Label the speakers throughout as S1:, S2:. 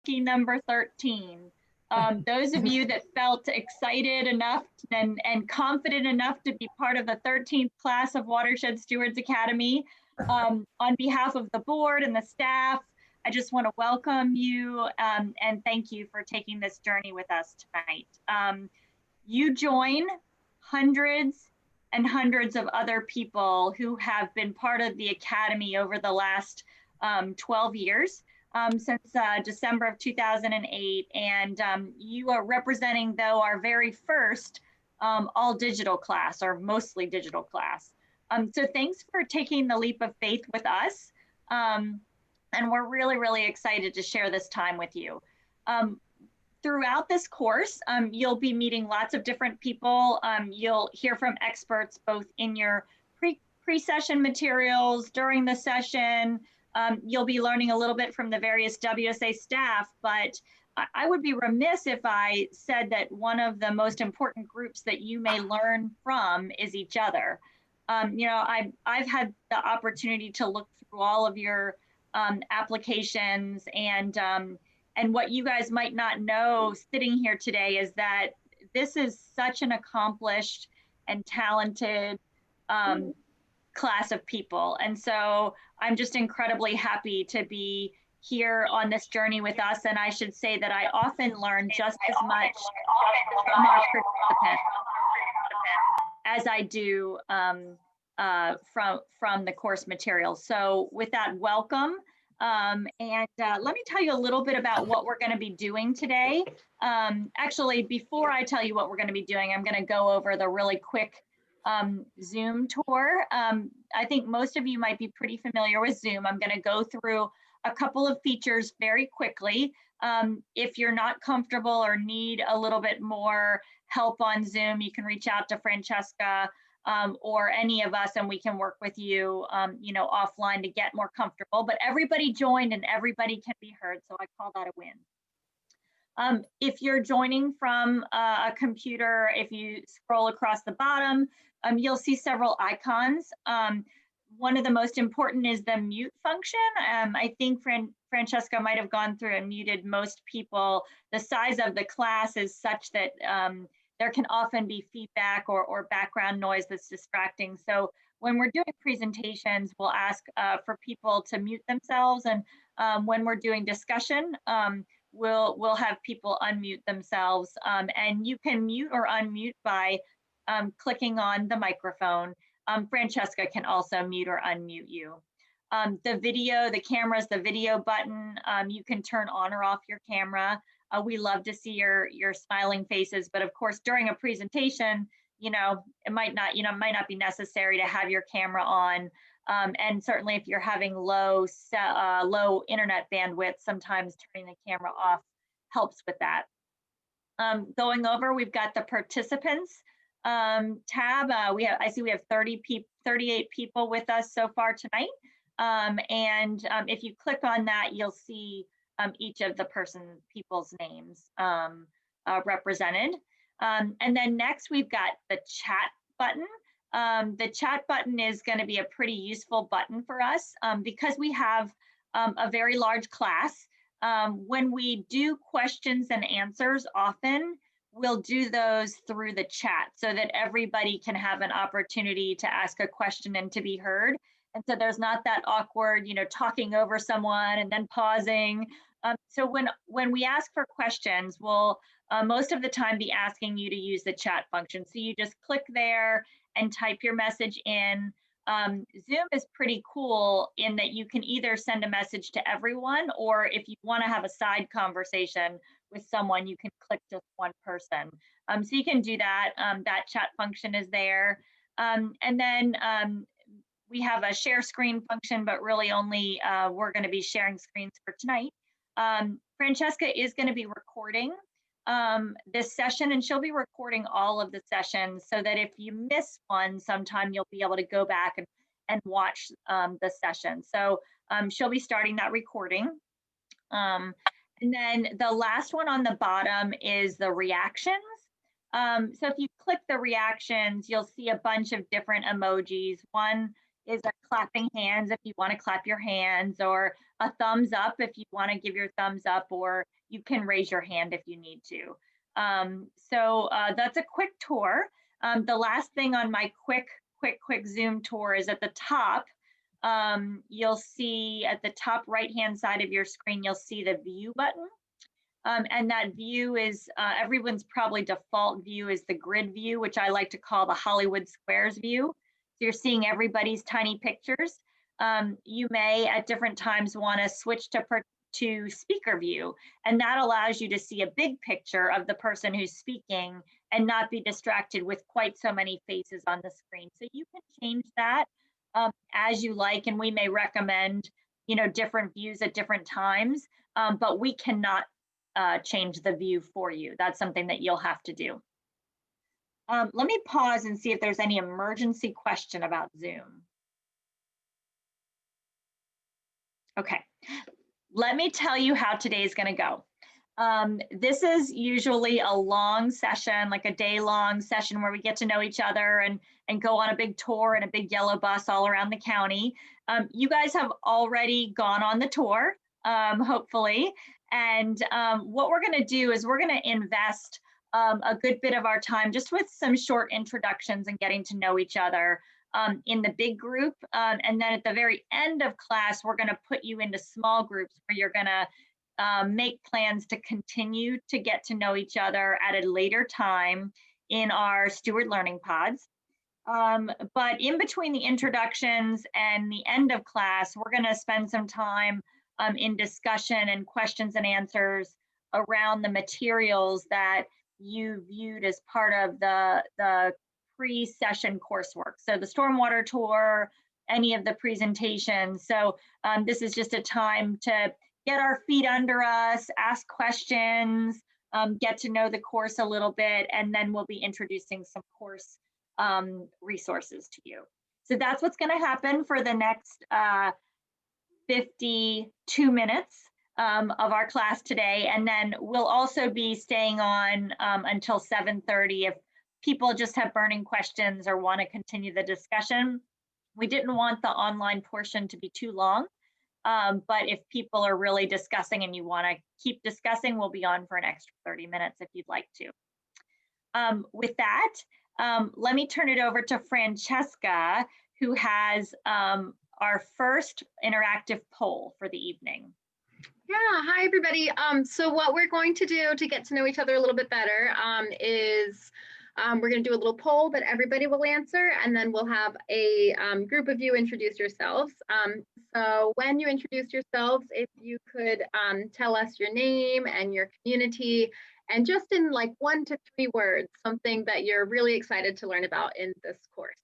S1: lucky number 13. Those of you that felt excited enough and confident enough to be part of the 13th class of Watershed Stewards Academy, on behalf of the board and the staff, I just want to welcome you and thank you for taking this journey with us tonight. You join hundreds and hundreds of other people who have been part of the Academy over the last 12 years, since December of 2008. And you are representing, though, our very first all digital class, or mostly digital class. So thanks for taking the leap of faith with us. And we're really, really excited to share this time with you. Throughout this course, you'll be meeting lots of different people. You'll hear from experts both in your pre-session materials, during the session. You'll be learning a little bit from the various WSA staff, but I would be remiss if I said that one of the most important groups that you may learn from is each other. You know, I've had the opportunity to look through all of your applications, and what you guys might not know sitting here today is that this is such an accomplished and talented class of people. And so I'm just incredibly happy to be here on this journey with us. And I should say that I often learn just as much from our participants as I do from the course materials. So with that, welcome. And let me tell you a little bit about what we're going to be doing today. Actually, before I tell you what we're going to be doing, I'm going to go over the really quick Zoom tour. I think most of you might be pretty familiar with Zoom. I'm going to go through a couple of features very quickly. If you're not comfortable or need a little bit more help on Zoom, you can reach out to Francesca or any of us, and we can work with you, you know, offline to get more comfortable. But everybody joined and everybody can be heard, so I call that a win. If you're joining from a computer, if you scroll across the bottom, you'll see several icons. One of the most important is the mute function. I think Francesca might have gone through and muted most people. The size of the class is such that there can often be feedback or background noise that's distracting. So when we're doing presentations, we'll ask for people to mute themselves. And when we're doing discussion, we'll have people unmute themselves. And you can mute or unmute by clicking on the microphone. Francesca can also mute or unmute you. The video, the cameras, the video button, you can turn on or off your camera. We love to see your smiling faces, but of course, during a presentation, you know, it might not be necessary to have your camera on. And certainly if you're having low internet bandwidth, sometimes turning the camera off helps with that. Going over, we've got the participants tab. I see we have 38 people with us so far tonight. And if you click on that, you'll see each of the people's names represented. And then next we've got the chat button. The chat button is going to be a pretty useful button for us because we have a very large class. When we do questions and answers, often we'll do those through the chat so that everybody can have an opportunity to ask a question and to be heard. And so there's not that awkward, you know, talking over someone and then pausing. So when we ask for questions, we'll most of the time be asking you to use the chat function. So you just click there and type your message in. Zoom is pretty cool in that you can either send a message to everyone, or if you want to have a side conversation with someone, you can click just one person. So you can do that. That chat function is there. And then we have a share screen function, but really only we're going to be sharing screens for tonight. Francesca is going to be recording this session, and she'll be recording all of the sessions so that if you miss one sometime, you'll be able to go back and watch the session. So she'll be starting that recording. And then the last one on the bottom is the reactions. So if you click the reactions, you'll see a bunch of different emojis. One is a clapping hands if you want to clap your hands, or a thumbs up if you want to give your thumbs up, or you can raise your hand if you need to. That's a quick tour. The last thing on my quick Zoom tour is at the top. You'll see at the top right-hand side of your screen, you'll see the view button. And that view is, everyone's probably default view is the grid view, which I like to call the Hollywood Squares view. So you're seeing everybody's tiny pictures. You may at different times want to switch to speaker view, and that allows you to see a big picture of the person who's speaking and not be distracted with quite so many faces on the screen. So you can change that as you like, and we may recommend, different views at different times, but we cannot change the view for you. That's something that you'll have to do. Let me pause and see if there's any emergency question about Zoom. Okay, let me tell you how today is going to go. This is usually a long session, like a day-long session where we get to know each other and go on a big tour in a big yellow bus all around the county. You guys have already gone on the tour, hopefully. And what we're going to do is we're going to invest a good bit of our time just with some short introductions and getting to know each other in the big group. And then at the very end of class, we're going to put you into small groups where you're going to make plans to continue to get to know each other at a later time in our Steward Learning Pods. But in between the introductions and the end of class, we're going to spend some time in discussion and questions and answers around the materials that you viewed as part of the pre-session coursework. So the stormwater tour, any of the presentations. So this is just a time to get our feet under us, ask questions, get to know the course a little bit, and then we'll be introducing some course resources to you. So that's what's going to happen for the next 52 minutes of our class today. And then we'll also be staying on until 7:30 if people just have burning questions or want to continue the discussion. We didn't want the online portion to be too long, but if people are really discussing and you want to keep discussing, we'll be on for an extra 30 minutes if you'd like to. With that, let me turn it over to Francesca, who has our first interactive poll for the evening.
S2: Yeah, hi everybody. So what we're going to do to get to know each other a little bit better is we're going to do a little poll that everybody will answer, and then we'll have a group of you introduce yourselves. So when you introduce yourselves, if you could tell us your name and your community, and just in like 1 to 3 words, something that you're really excited to learn about in this course.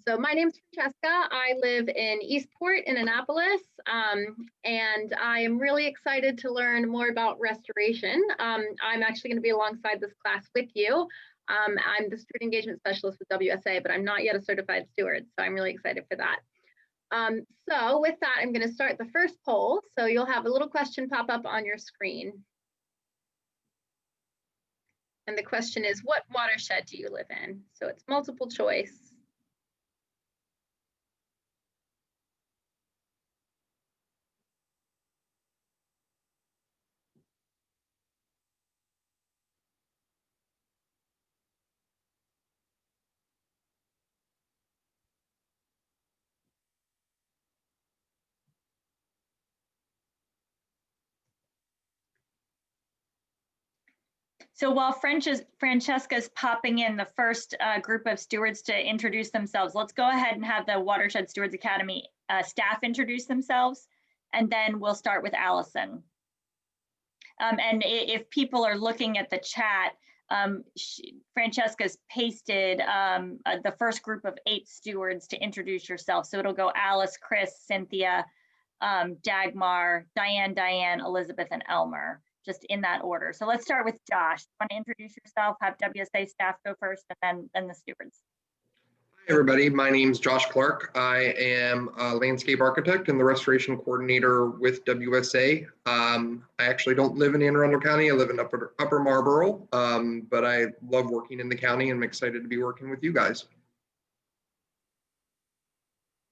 S2: So my name's Francesca. I live in Eastport in Annapolis, and I am really excited to learn more about restoration. I'm actually going to be alongside this class with you. I'm the Steward Engagement Specialist with WSA, but I'm not yet a certified steward, so I'm really excited for that. So with that, I'm going to start the first poll. So you'll have a little question pop up on your screen. And the question is, what watershed do you live in? So it's multiple choice.
S1: So while Francesca's popping in the first group of stewards to introduce themselves, let's go ahead and have the Watershed Stewards Academy staff introduce themselves, and then we'll start with Allison. And if people are looking at the chat, Francesca's pasted the first group of 8 stewards to introduce yourself. So it'll go Alice, Chris, Cynthia, Dagmar, Diane, Elizabeth, and Elmer, just in that order. So let's start with Josh. Want to introduce yourself, have WSA staff go first, and then the stewards.
S3: Hi everybody, my name is Josh Clark. I am a landscape architect and the restoration coordinator with WSA. I actually don't live in Anne Arundel County, I live in Upper Marlboro, but I love working in the county and I'm excited to be working with you guys.
S2: Great, thank you. And then Chris.
S3: Hi everybody, my name is Chris Clark. I am a landscape architect and the restoration coordinator with WSA. I actually don't live in Anne Arundel County, I live in Upper Marlboro, but I love working in the county and I'm excited to be working with you guys.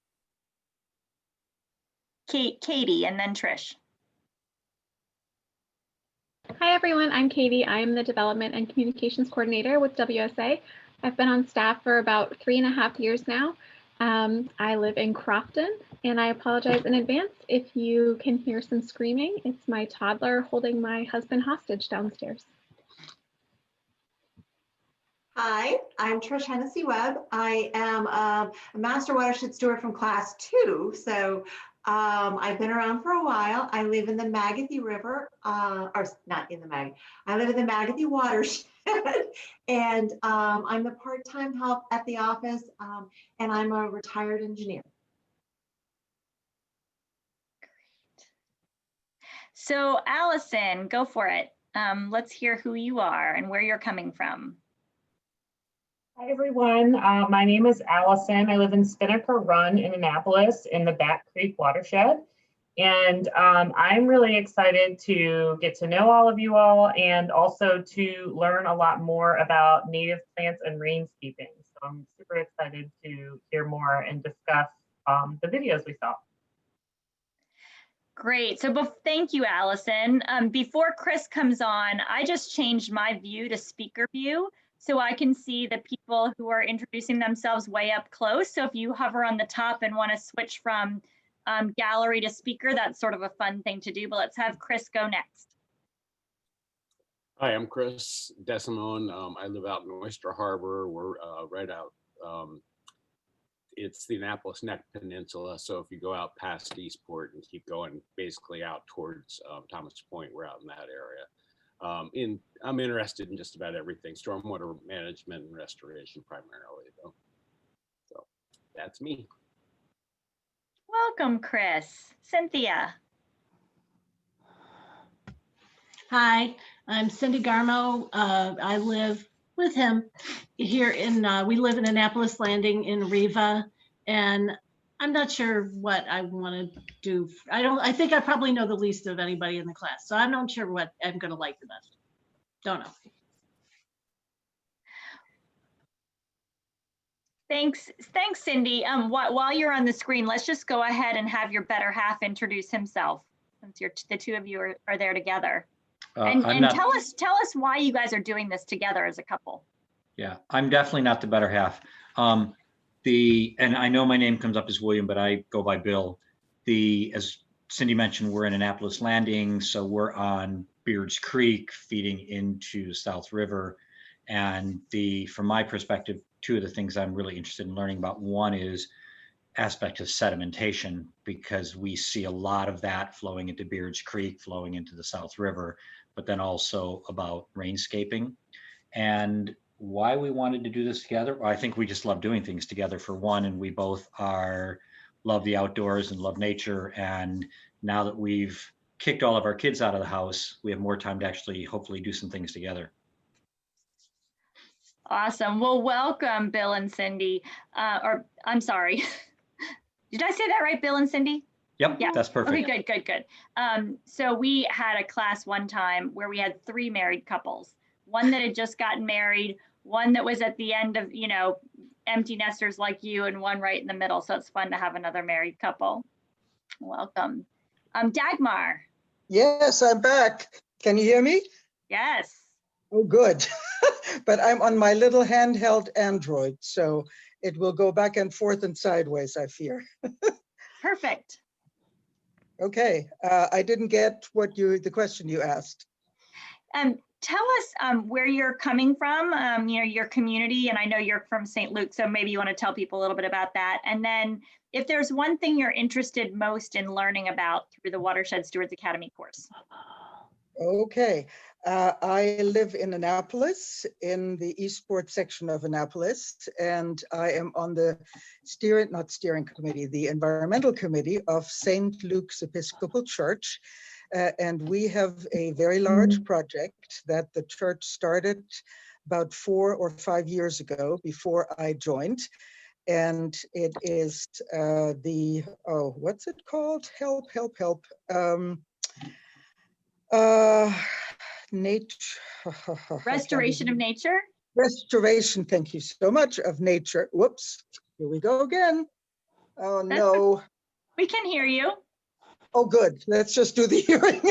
S1: Katie, and then Trish.
S4: Hi, everyone. I'm Katie. I'm the Development and Communications Coordinator with WSA. I've been on staff for about 3.5 years now. I live in Crofton, and I apologize in advance if you can hear some screaming. It's my toddler holding my husband hostage downstairs.
S5: Hi, I'm Trish Hennessy Webb. I am a Master Watershed Steward from Class 2. So I've been around for a while. I live in the Magathie River, or not in the I live in the Magathie Watershed, and I'm the part-time help at the office, and I'm a retired engineer.
S1: So Allison, go for it. Let's hear who you are and where you're coming from.
S6: Hi, everyone. My name is Allison. I live in Spinnaker Run in Annapolis in the Back Creek watershed. And I'm really excited to get to know all of you all and also to learn a lot more about native plants and rainscaping. So I'm super excited to hear more and discuss the videos we saw.
S1: Great. So thank you, Allison. Before Chris comes on, I just changed my view to speaker view so I can see the people who are introducing themselves way up close. So if you hover on the top and want to switch from gallery to speaker, that's sort of a fun thing to do, but let's have Chris go next.
S7: Hi, I'm Chris Desimone. I live out in Oyster Harbor. We're right out, it's the Annapolis Neck Peninsula. So if you go out past Eastport and keep going basically out towards Thomas Point, we're out in that area. I'm interested in just about everything, stormwater management and restoration primarily though. So that's me.
S1: Welcome, Chris. Cynthia.
S8: Hi, I'm Cindy Garmo. I live with him here in, we live in Annapolis Landing in Riva, and I'm not sure what I want to do. I think I probably know the least of anybody in the class, so I'm not sure what I'm going to like the best. Don't know.
S1: Thanks, Cindy. While you're on the screen, let's just go ahead and have your better half introduce himself, since the two of you are there together. And tell us why you guys are doing this together as a couple.
S9: Yeah, I'm definitely not the better half. And I know my name comes up as William, but I go by Bill. As Cindy mentioned, we're in Annapolis Landing, so we're on Beards Creek, feeding into the South River. And from my perspective, two of the things I'm really interested in learning about, one is aspect of sedimentation, because we see a lot of that flowing into Beards Creek, flowing into the South River, but then also about rainscaping. And why we wanted to do this together, well, I think we just love doing things together for one, and we both love the outdoors and love nature. And now that we've kicked all of our kids out of the house, we have more time to actually hopefully do some things together.
S1: Awesome. Well, welcome, Bill and Cindy. Or I'm sorry. Did I say that right, Bill and Cindy?
S9: Yep,
S1: Yeah.
S9: that's perfect.
S1: Okay, good. So we had a class one time where we had 3 married couples, one that had just gotten married, one that was at the end of, empty nesters like you, and one right in the middle. So it's fun to have another married couple. Welcome. Dagmar.
S10: Yes, I'm back. Can you hear me?
S1: Yes.
S10: Oh, good. But I'm on my little handheld Android, so it will go back and forth and sideways, I fear.
S1: Perfect.
S10: Okay, I didn't get the question you asked.
S1: Tell us where you're coming from, your community, and I know you're from St. Luke, so maybe you want to tell people a little bit about that. And then if there's one thing you're interested most in learning about through the Watershed Stewards Academy course.
S10: Okay, I live in Annapolis, in the Eastport section of Annapolis, and I am on the the environmental committee of St. Luke's Episcopal Church. And we have a very large project that the church started about 4 or 5 years ago, before I joined. And it is what's it called? Help.
S1: Restoration of nature?
S10: Restoration, thank you so much, of nature. Whoops, here we go again. Oh, no.
S1: We can hear you.
S10: Oh, good. Let's just do the hearing.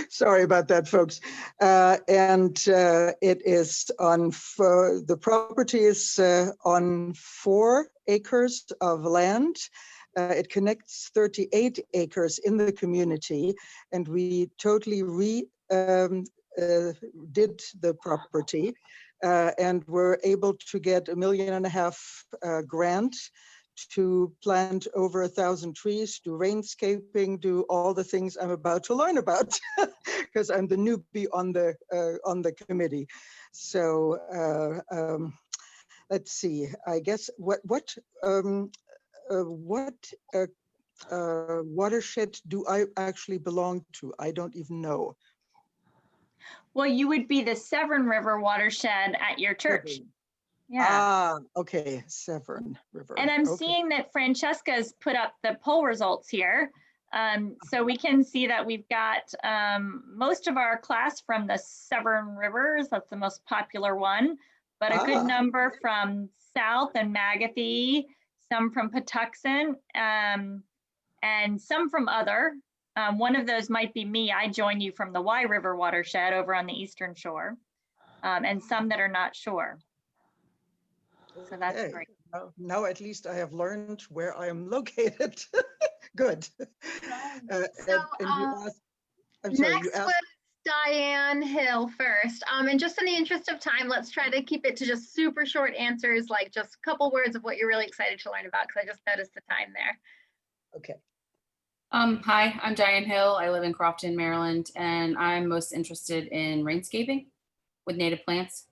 S10: Sorry about that, folks. It is on, the property is on 4 acres of land. It connects 38 acres in the community, and we totally did the property, and were able to get $1.5 million grant to plant over 1,000 trees, do rainscaping, do all the things I'm about to learn about, because I'm the newbie on the committee. So let's see. I guess what watershed do I actually belong to? I don't even know.
S1: Well, you would be the Severn River watershed at your church.
S10: Severn.
S1: Yeah.
S10: Ah, okay, Severn River.
S1: And I'm
S10: Okay.
S1: seeing that Francesca's put up the poll results here. So we can see that we've got most of our class from the Severn Rivers. That's the most popular one, but a good number from South and Magathie, some from Patuxent, and some from other. One of those might be me. I join you from the Wye River watershed over on the Eastern Shore, and some that are not sure. So that's
S10: Okay.
S1: great.
S10: Now at least I have learned where I am located. Good.
S2: So,
S10: you asked, I'm sorry,
S2: next
S10: you asked.
S2: was Diane Hill first. And just in the interest of time, let's try to keep it to just super short answers, like just a couple words of what you're really excited to learn about, because I just noticed the time there.
S10: Okay.
S11: Hi, I'm Diane Hill. I live in Crofton, Maryland, and I'm most interested in rainscaping with native plants.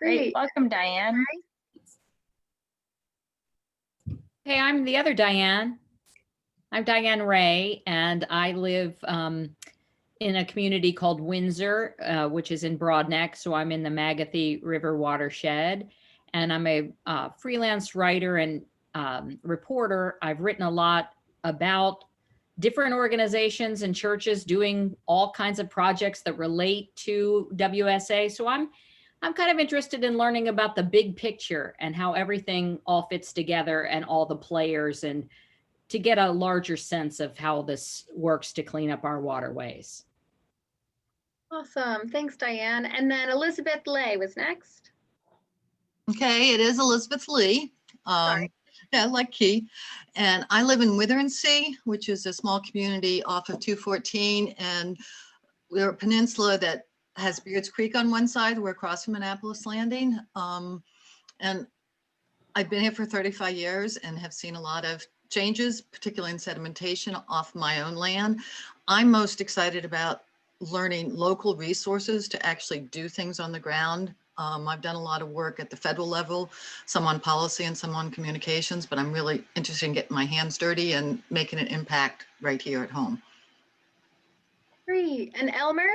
S1: Great. Welcome, Diane.
S12: Hey, I'm the other Diane. I'm Diane Ray, and I live in a community called Windsor, which is in Broadneck. So I'm in the Magathie River watershed, and I'm a freelance writer and reporter. I've written a lot about different organizations and churches doing all kinds of projects that relate to WSA. So I'm kind of interested in learning about the big picture and how everything all fits together and all the players, and to get a larger sense of how this works to clean up our waterways.
S2: Awesome. Thanks, Diane. And then Elizabeth Lay was next.
S13: Okay, it is Elizabeth Lee. Yeah, like Key. And I live in Witheransea, which is a small community off of 214. And we're a peninsula that has Beards Creek on one side. We're across from Annapolis Landing. And I've been here for 35 years and have seen a lot of changes, particularly in sedimentation off my own land. I'm most excited about learning local resources to actually do things on the ground. I've done a lot of work at the federal level, some on policy and some on communications, but I'm really interested in getting my hands dirty and making an impact right here at home.
S2: Great. And Elmer?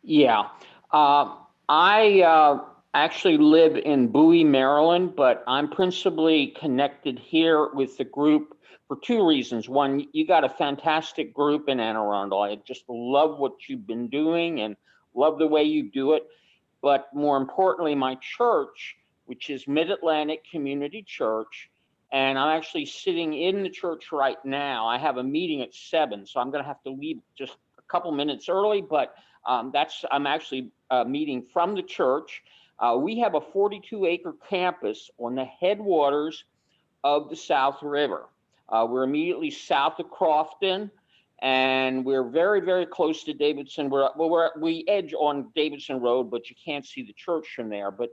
S14: Yeah, I actually live in Bowie, Maryland, but I'm principally connected here with the group for 2 reasons. One, you got a fantastic group in Anne Arundel. I just love what you've been doing and love the way you do it. But more importantly, my church, which is Mid-Atlantic Community Church, and I'm actually sitting in the church right now. I have a meeting at 7, so I'm going to have to leave just a couple minutes early, but I'm actually meeting from the church. We have a 42-acre campus on the headwaters of the South River. We're immediately south of Crofton, and we're very, very close to Davidson. We edge on Davidson Road, but you can't see the church from there. But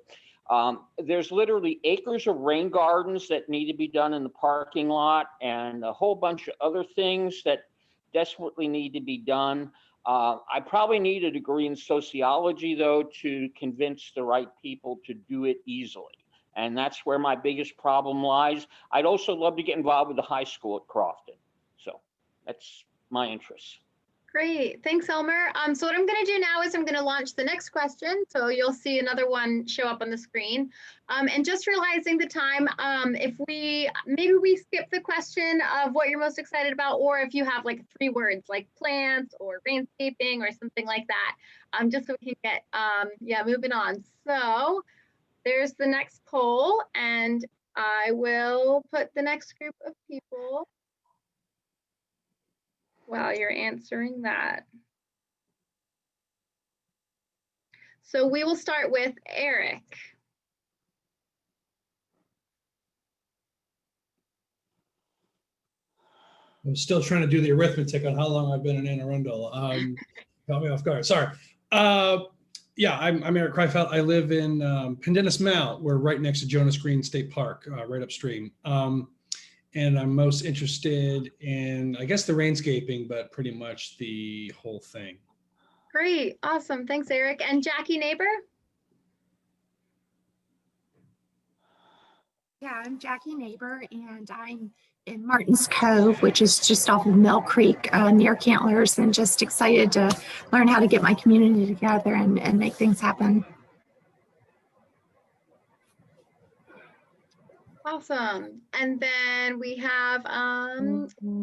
S14: there's literally acres of rain gardens that need to be done in the parking lot, and a whole bunch of other things that desperately need to be done. I probably need a degree in sociology, though, to convince the right people to do it easily. And that's where my biggest problem lies. I'd also love to get involved with the high school at Crofton. So that's my interests.
S2: Great. Thanks, Elmer. So what I'm going to do now is I'm going to launch the next question. So you'll see another one show up on the screen. And just realizing the time, if maybe we skip the question of what you're most excited about, or if you have like 3 words like plants or landscaping or something like that, just so we can get moving on. So there's the next poll, and I will put the next group of people while you're answering that. So we will start with Eric.
S15: I'm still trying to do the arithmetic on how long I've been in Anne Arundel. Caught me off guard. Sorry. Yeah, I'm Eric Kreifeld. I live in Pendennis Mount. We're right next to Jonas Green State Park, right upstream. And I'm most interested in, I guess, the rainscaping, but pretty much the whole thing.
S2: Great, awesome. Thanks, Eric. And Jackie Neighbor?
S16: Yeah, I'm Jackie Neighbor, and I'm in Martin's Cove, which is just off of Mill Creek near Cantlers, and just excited to learn how to get my community together and make things happen.
S2: Awesome. And then we have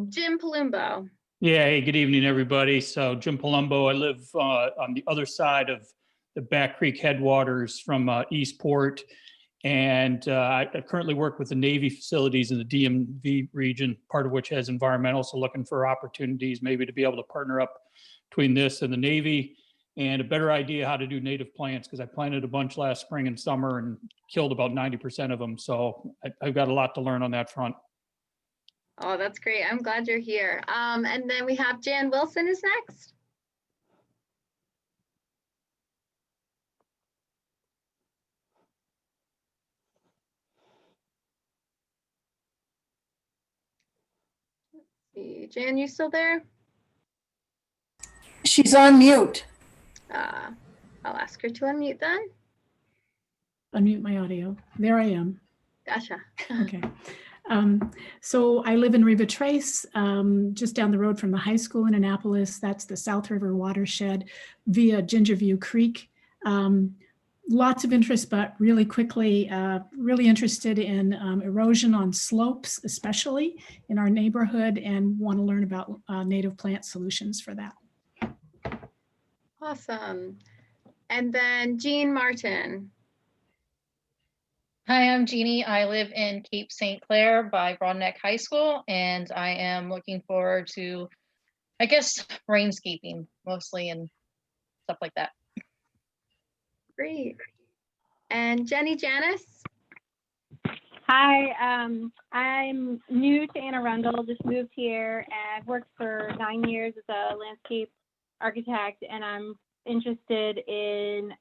S2: Jim Palumbo.
S17: Yeah, hey, good evening, everybody. So Jim Palumbo, I live on the other side of the Back Creek headwaters from Eastport. And I currently work with the Navy facilities in the DMV region, part of which has environmental. So looking for opportunities maybe to be able to partner up between this and the Navy and a better idea how to do native plants, because I planted a bunch last spring and summer and killed about 90% of them. So I've got a lot to learn on that front.
S2: Oh, that's great. I'm glad you're here. And then we have Jan Wilson is next. Jan, you still there?
S18: She's on mute.
S2: I'll ask her to unmute then.
S19: Unmute my audio. There I am.
S2: Gotcha.
S19: Okay. So I live in Riva Trace, just down the road from the high school in Annapolis. That's the South River watershed via Gingerview Creek. Lots of interest, but really quickly, really interested in erosion on slopes, especially in our neighborhood, and want to learn about native plant solutions for that.
S2: Awesome. And then Jean Martin.
S20: Hi, I'm Jeannie. I live in Cape St. Clair by Broadneck High School, and I am looking forward to, I guess, rainscaping mostly and stuff like that.
S2: Great. And Jenny Janice?
S21: Hi, I'm new to Anne Arundel, just moved here, and I've worked for 9 years as a landscape architect, and I'm interested in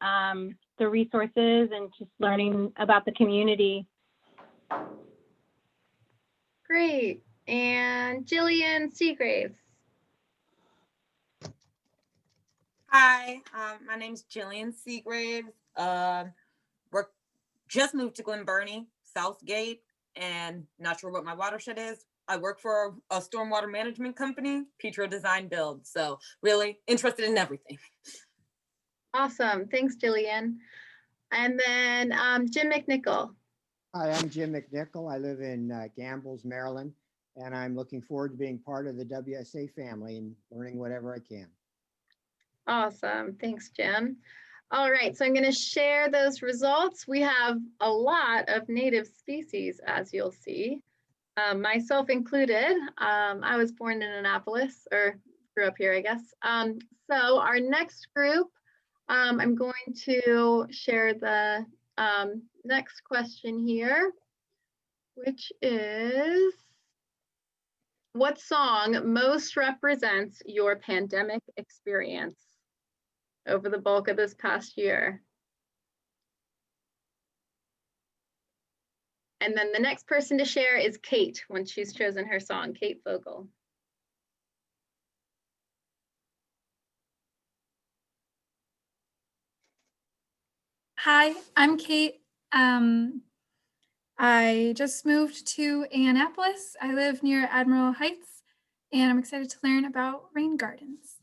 S21: the resources and just learning about the community.
S2: Great. And Jillian Seagraves.
S22: Hi, my name's Jillian Seagraves. Just moved to Glen Burnie, Southgate, and not sure what my watershed is. I work for a stormwater management company, Petro Design Build. So really interested in everything.
S2: Awesome. Thanks, Jillian. And then Jim McNichol.
S23: Hi, I'm Jim McNichol. I live in Gambles, Maryland, and I'm looking forward to being part of the WSA family and learning whatever I can.
S2: Awesome. Thanks, Jim. All right, so I'm going to share those results. We have a lot of native species, as you'll see, myself included. I was born in Annapolis, or grew up here, I guess. So our next group, I'm going to share the next question here, which is, what song most represents your pandemic experience over the bulk of this past year? And then the next person to share is Kate, when she's chosen her song, Kate Vogel.
S24: Hi, I'm Kate. I just moved to Annapolis. I live near Admiral Heights, and I'm excited to learn about rain gardens.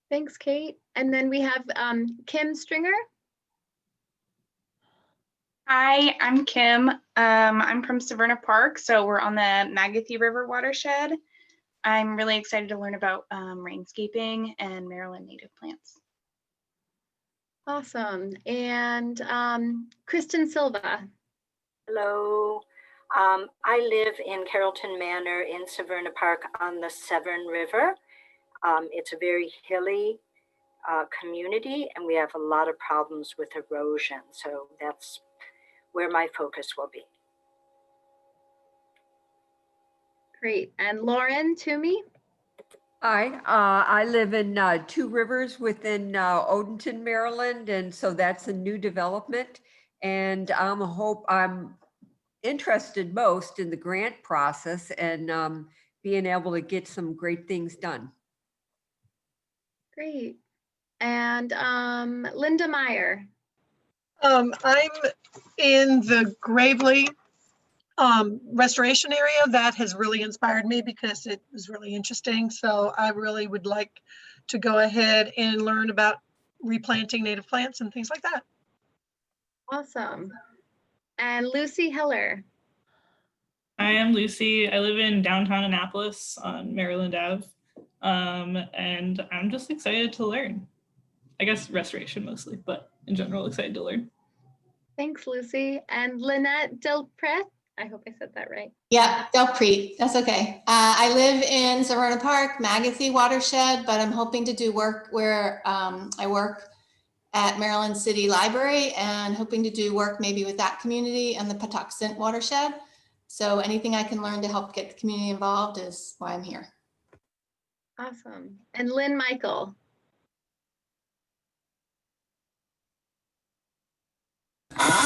S2: Thanks, Kate. And then we have Kim Stringer.
S25: Hi, I'm Kim. I'm from Severna Park, so we're on the Magathie River watershed. I'm really excited to learn about rainscaping and Maryland native plants.
S2: Awesome. And Kristen Silva.
S26: Hello,
S3: I live in Carrollton Manor in Severna Park on the Severn River. It's a very hilly community, and we have a lot of problems with erosion. So that's where my focus will be.
S2: Great. And Lauren Toomey?
S4: Hi, I live in Two Rivers within Odenton, Maryland, and so that's a new development. And I'm interested most in the grant process and being able to get some great things done.
S2: Great. And Linda Meyer.
S5: I'm in the Gravely restoration area. That has really inspired me because it was really interesting. So I really would like to go ahead and learn about replanting native plants and things like that.
S2: Awesome. And Lucy Heller.
S6: I am Lucy. I live in downtown Annapolis on Maryland Ave. And I'm just excited to learn. I guess restoration mostly, but in general, excited to learn.
S2: Thanks, Lucy. And Lynette Delpret. I hope I said that right.
S18: Yeah, Delpret, that's okay. I live in Severna Park, Magathie watershed, but I'm hoping to do work where I work at Maryland City Library and hoping to do work maybe with that community and the Patuxent watershed. So anything I can learn to help get the community involved is why I'm here.
S2: Awesome. And Lynn Michael.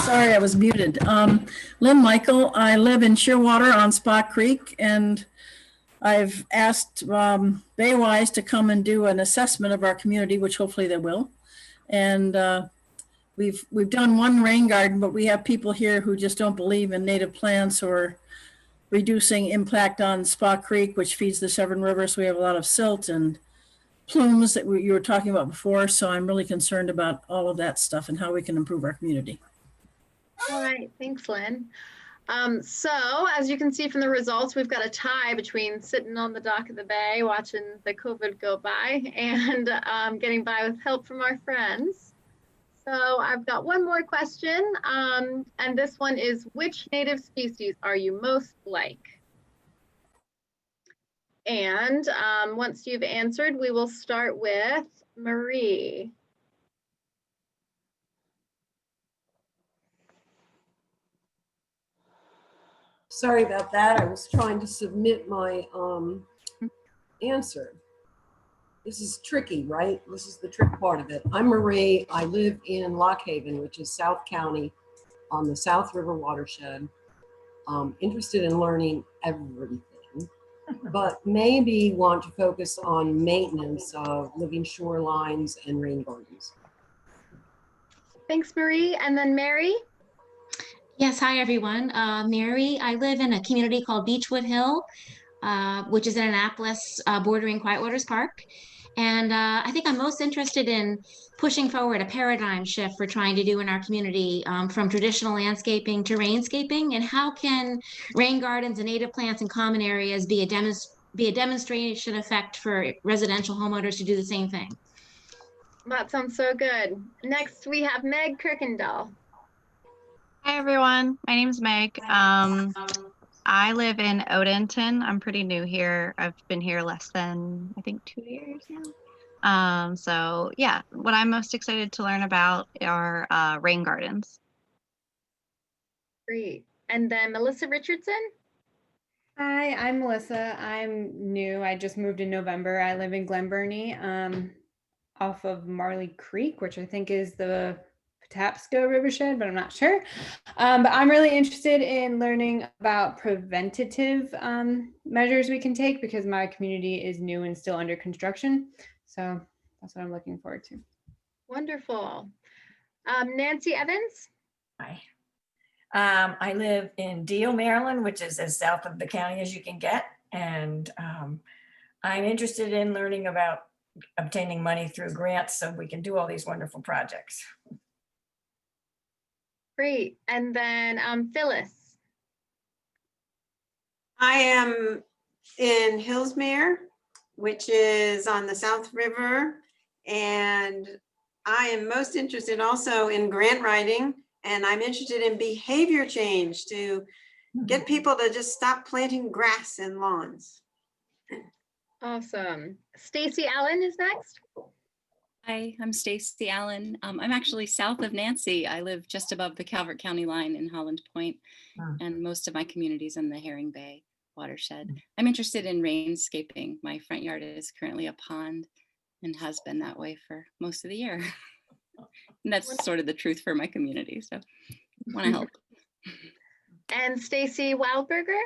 S26: Sorry, I was muted. Lynn Michael, I live in Shearwater on Spot Creek, and I've asked Baywise to come and do an assessment of our community, which hopefully they will. And we've done one rain garden, but we have people here who just don't believe in native plants or reducing impact on Spot Creek, which feeds the Severn River. So we have a lot of silt and plumes that you were talking about before. So I'm really concerned about all of that stuff and how we can improve our community.
S2: All right, thanks, Lynn. So as you can see from the results, we've got a tie between sitting on the dock of the bay, watching the COVID go by, and getting by with help from our friends. So I've got one more question, and this one is, which native species are you most like? And once you've answered, we will start with Marie.
S27: Sorry about that. I was trying to submit my answer. This is tricky, right? This is the trick part of it. I'm Marie. I live in Lock Haven, which is South County on the South River watershed. Interested in learning everything, but maybe want to focus on maintenance of living shorelines and rain gardens.
S2: Thanks, Marie. And then Mary.
S28: Yes, hi everyone. Mary, I live in a community called Beechwood Hill, which is in Annapolis, bordering Quiet Waters Park. And I think I'm most interested in pushing forward a paradigm shift we're trying to do in our community from traditional landscaping to rainscaping, and how can rain gardens and native plants in common areas be a demonstration effect for residential homeowners to do the same thing.
S2: That sounds so good. Next, we have Meg Kirkendall.
S29: Hi, everyone. My name's Meg. I live in Odenton. I'm pretty new here. I've been here less than, I think, 2 years now. So yeah, what I'm most excited to learn about are rain gardens.
S2: Great. And then Melissa Richardson.
S30: Hi, I'm Melissa. I'm new. I just moved in November. I live in Glen Burnie, off of Marley Creek, which I think is the Patapsco Rivershed, but I'm not sure. But I'm really interested in learning about preventative measures we can take because my community is new and still under construction. So that's what I'm looking forward to.
S2: Wonderful. Nancy Evans.
S31: Hi. I live in Deal, Maryland, which is as south of the county as you can get. And I'm interested in learning about obtaining money through grants so we can do all these wonderful projects.
S2: Great. And then Phyllis.
S32: I am in Hillsmere, which is on the South River. And I am most interested also in grant writing. And I'm interested in behavior change to get people to just stop planting grass in lawns.
S2: Awesome. Stacy Allen is next.
S1: Hi, I'm Stacy Allen. I'm actually south of Nancy. I live just above the Calvert County line in Holland Point, and most of my community is in the Herring Bay watershed. I'm interested in rainscaping. My front yard is currently a pond and has been that way for most of the year. And that's sort of the truth for my community, so I want to help.
S2: And Stacy Wildberger.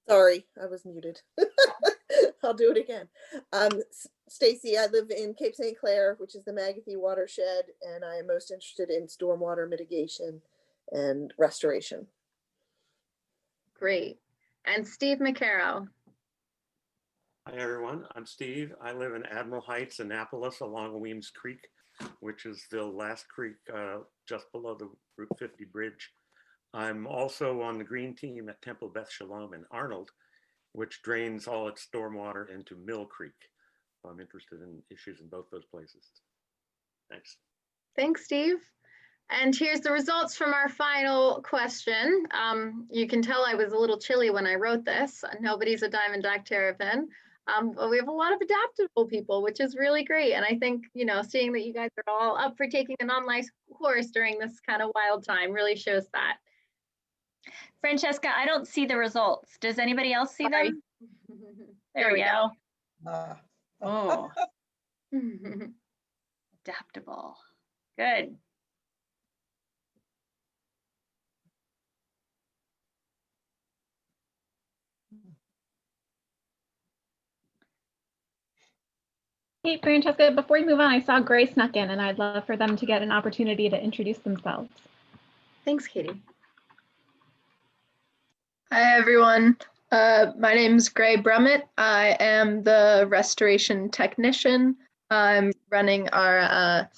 S7: Sorry, I was muted. I'll do it again. Stacy, I live in Cape St. Clair, which is the Magathie watershed, and I am most interested in stormwater mitigation and restoration.
S2: Great. And Steve McCarroll.
S8: Hi, everyone. I'm Steve. I live in Admiral Heights, Annapolis, along Weems Creek, which is the last creek just below the Route 50 bridge. I'm also on the green team at Temple Beth Shalom in Arnold, which drains all its stormwater into Mill Creek. So I'm interested in issues in both those places. Thanks.
S2: Thanks, Steve. And here's the results from our final question. You can tell I was a little chilly when I wrote this. Nobody's a Diamondback Terrapin. But we have a lot of adaptable people, which is really great. And I think, you know, seeing that you guys are all up for taking an online course during this kind of wild time really shows that.
S9: Francesca, I don't see the results. Does anybody else see them? There we go. Oh. Adaptable. Good.
S21: Hey, Francesca, before you move on, I saw Gray snuck in and I'd love for them to get an opportunity to introduce themselves.
S2: Thanks, Katie.
S10: Hi, everyone. My name's Gray Brummett. I am the restoration technician. I'm running our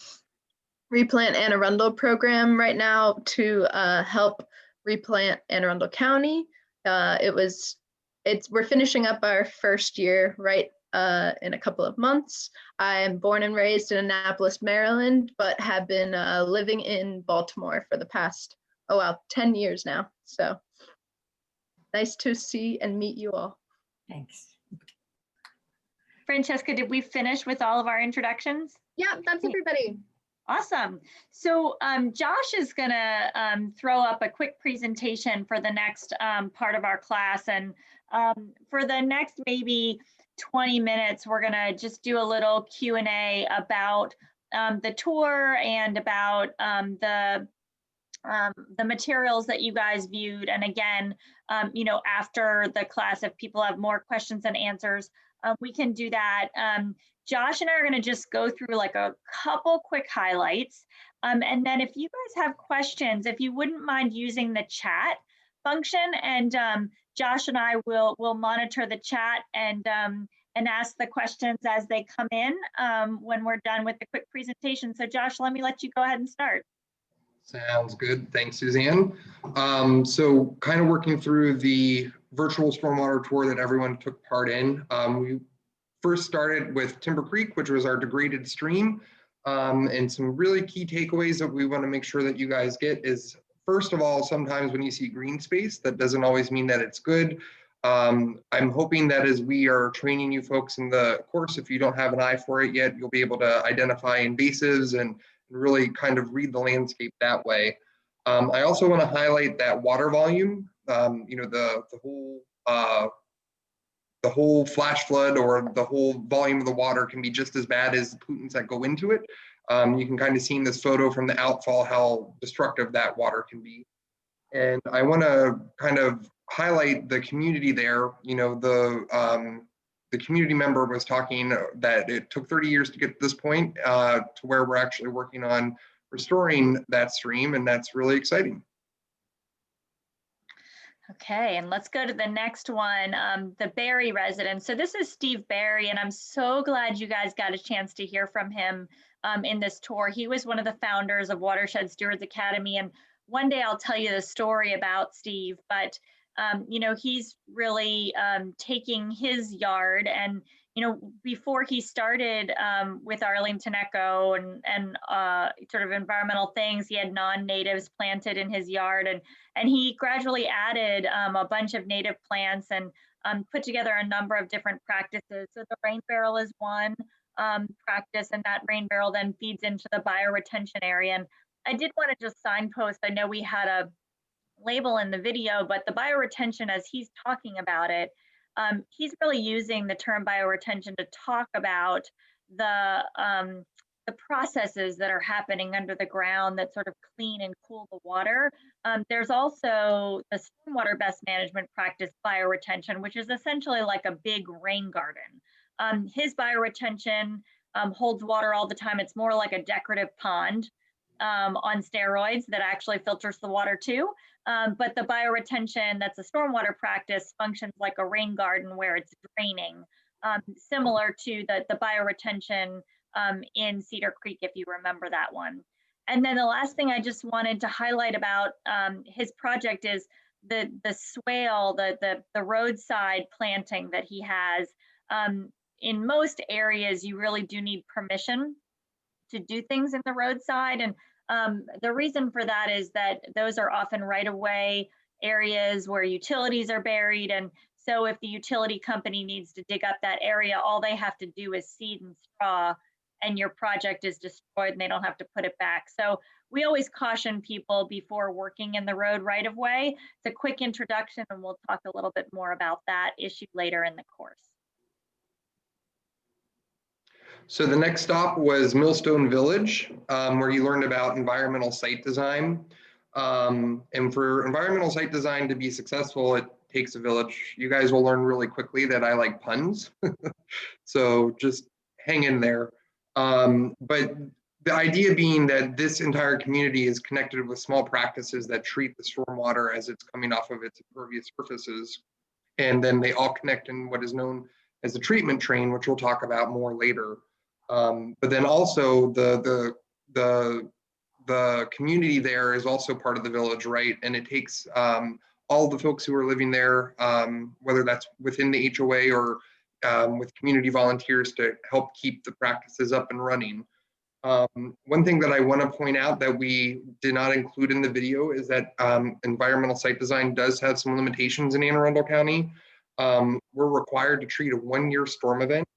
S10: Replant Anne Arundel program right now to help replant Anne Arundel County. We're finishing up our first year right in a couple of months. I am born and raised in Annapolis, Maryland, but have been living in Baltimore for the past, 10 years now. So nice to see and meet you all.
S9: Thanks. Francesca, did we finish with all of our introductions?
S2: Yeah, that's everybody.
S9: Awesome. So Josh is gonna throw up a quick presentation for the next part of our class. And for the next maybe 20 minutes, we're gonna just do a little Q&A about the tour and about the materials that you guys viewed. And again, you know, after the class, if people have more questions and answers, we can do that. Josh and I are going to just go through like a couple quick highlights. And then if you guys have questions, if you wouldn't mind using the chat function, and Josh and I will monitor the chat and ask the questions as they come in when we're done with the quick presentation. So Josh, let me go ahead and start.
S11: Sounds good. Thanks, Suzanne. So kind of working through the virtual stormwater tour that everyone took part in. We first started with Timber Creek, which was our degraded stream. And some really key takeaways that we want to make sure that you guys get is, first of all, sometimes when you see green space, that doesn't always mean that it's good. I'm hoping that as we are training you folks in the course, if you don't have an eye for it yet, you'll be able to identify invasives and really kind of read the landscape that way. I also want to highlight that water volume. You know, the whole flash flood or the whole volume of the water can be just as bad as the pollutants that go into it. You can kind of see in this photo from the outfall how destructive that water can be. And I want to kind of highlight the community there. You know, the community member was talking that it took 30 years to get to this point to where we're actually working on restoring that stream, and that's really exciting.
S9: Okay, and let's go to the next one, the Barry resident. So this is Steve Barry, and I'm so glad you guys got a chance to hear from him in this tour. He was one of the founders of Watershed Stewards Academy, and one day I'll tell you the story about Steve, but you know, he's really taking his yard, and you know, before he started with Arlington Echo and sort of environmental things, he had non-natives planted in his yard, and he gradually added a bunch of native plants and put together a number of different practices. So the rain barrel is one practice, and that rain barrel then feeds into the bioretention area. And I did want to just signpost, I know we had a label in the video, but the bioretention, as he's talking about it, he's really using the term bioretention to talk about the processes that are happening under the ground that sort of clean and cool the water. There's also the stormwater best management practice bioretention, which is essentially like a big rain garden. His bioretention holds water all the time. It's more like a decorative pond on steroids that actually filters the water too. But the bioretention, that's a stormwater practice, functions like a rain garden where it's draining, similar to the bioretention in Cedar Creek, if you remember that one. And then the last thing I just wanted to highlight about his project is the swale, the roadside planting that he has. In most areas, you really do need permission to do things in the roadside. And the reason for that is that those are often right-of-way areas where utilities are buried. And so if the utility company needs to dig up that area, all they have to do is seed and straw, and your project is destroyed and they don't have to put it back. So we always caution people before working in the road right-of-way. It's a quick introduction, and we'll talk a little bit more about that issue later in the course.
S11: So the next stop was Millstone Village, where you learned about environmental site design. And for environmental site design to be successful, it takes a village. You guys will learn really quickly that I like puns. So just hang in there. But the idea being that this entire community is connected with small practices that treat the stormwater as it's coming off of its impervious surfaces. And then they all connect in what is known as the treatment train, which we'll talk about more later. But then also the community there is also part of the village, right? And it takes all the folks who are living there, whether that's within the HOA or with community volunteers, to help keep the practices up and running. One thing that I want to point out that we did not include in the video is that environmental site design does have some limitations in Anne Arundel County. We're required to treat a 1-year storm event,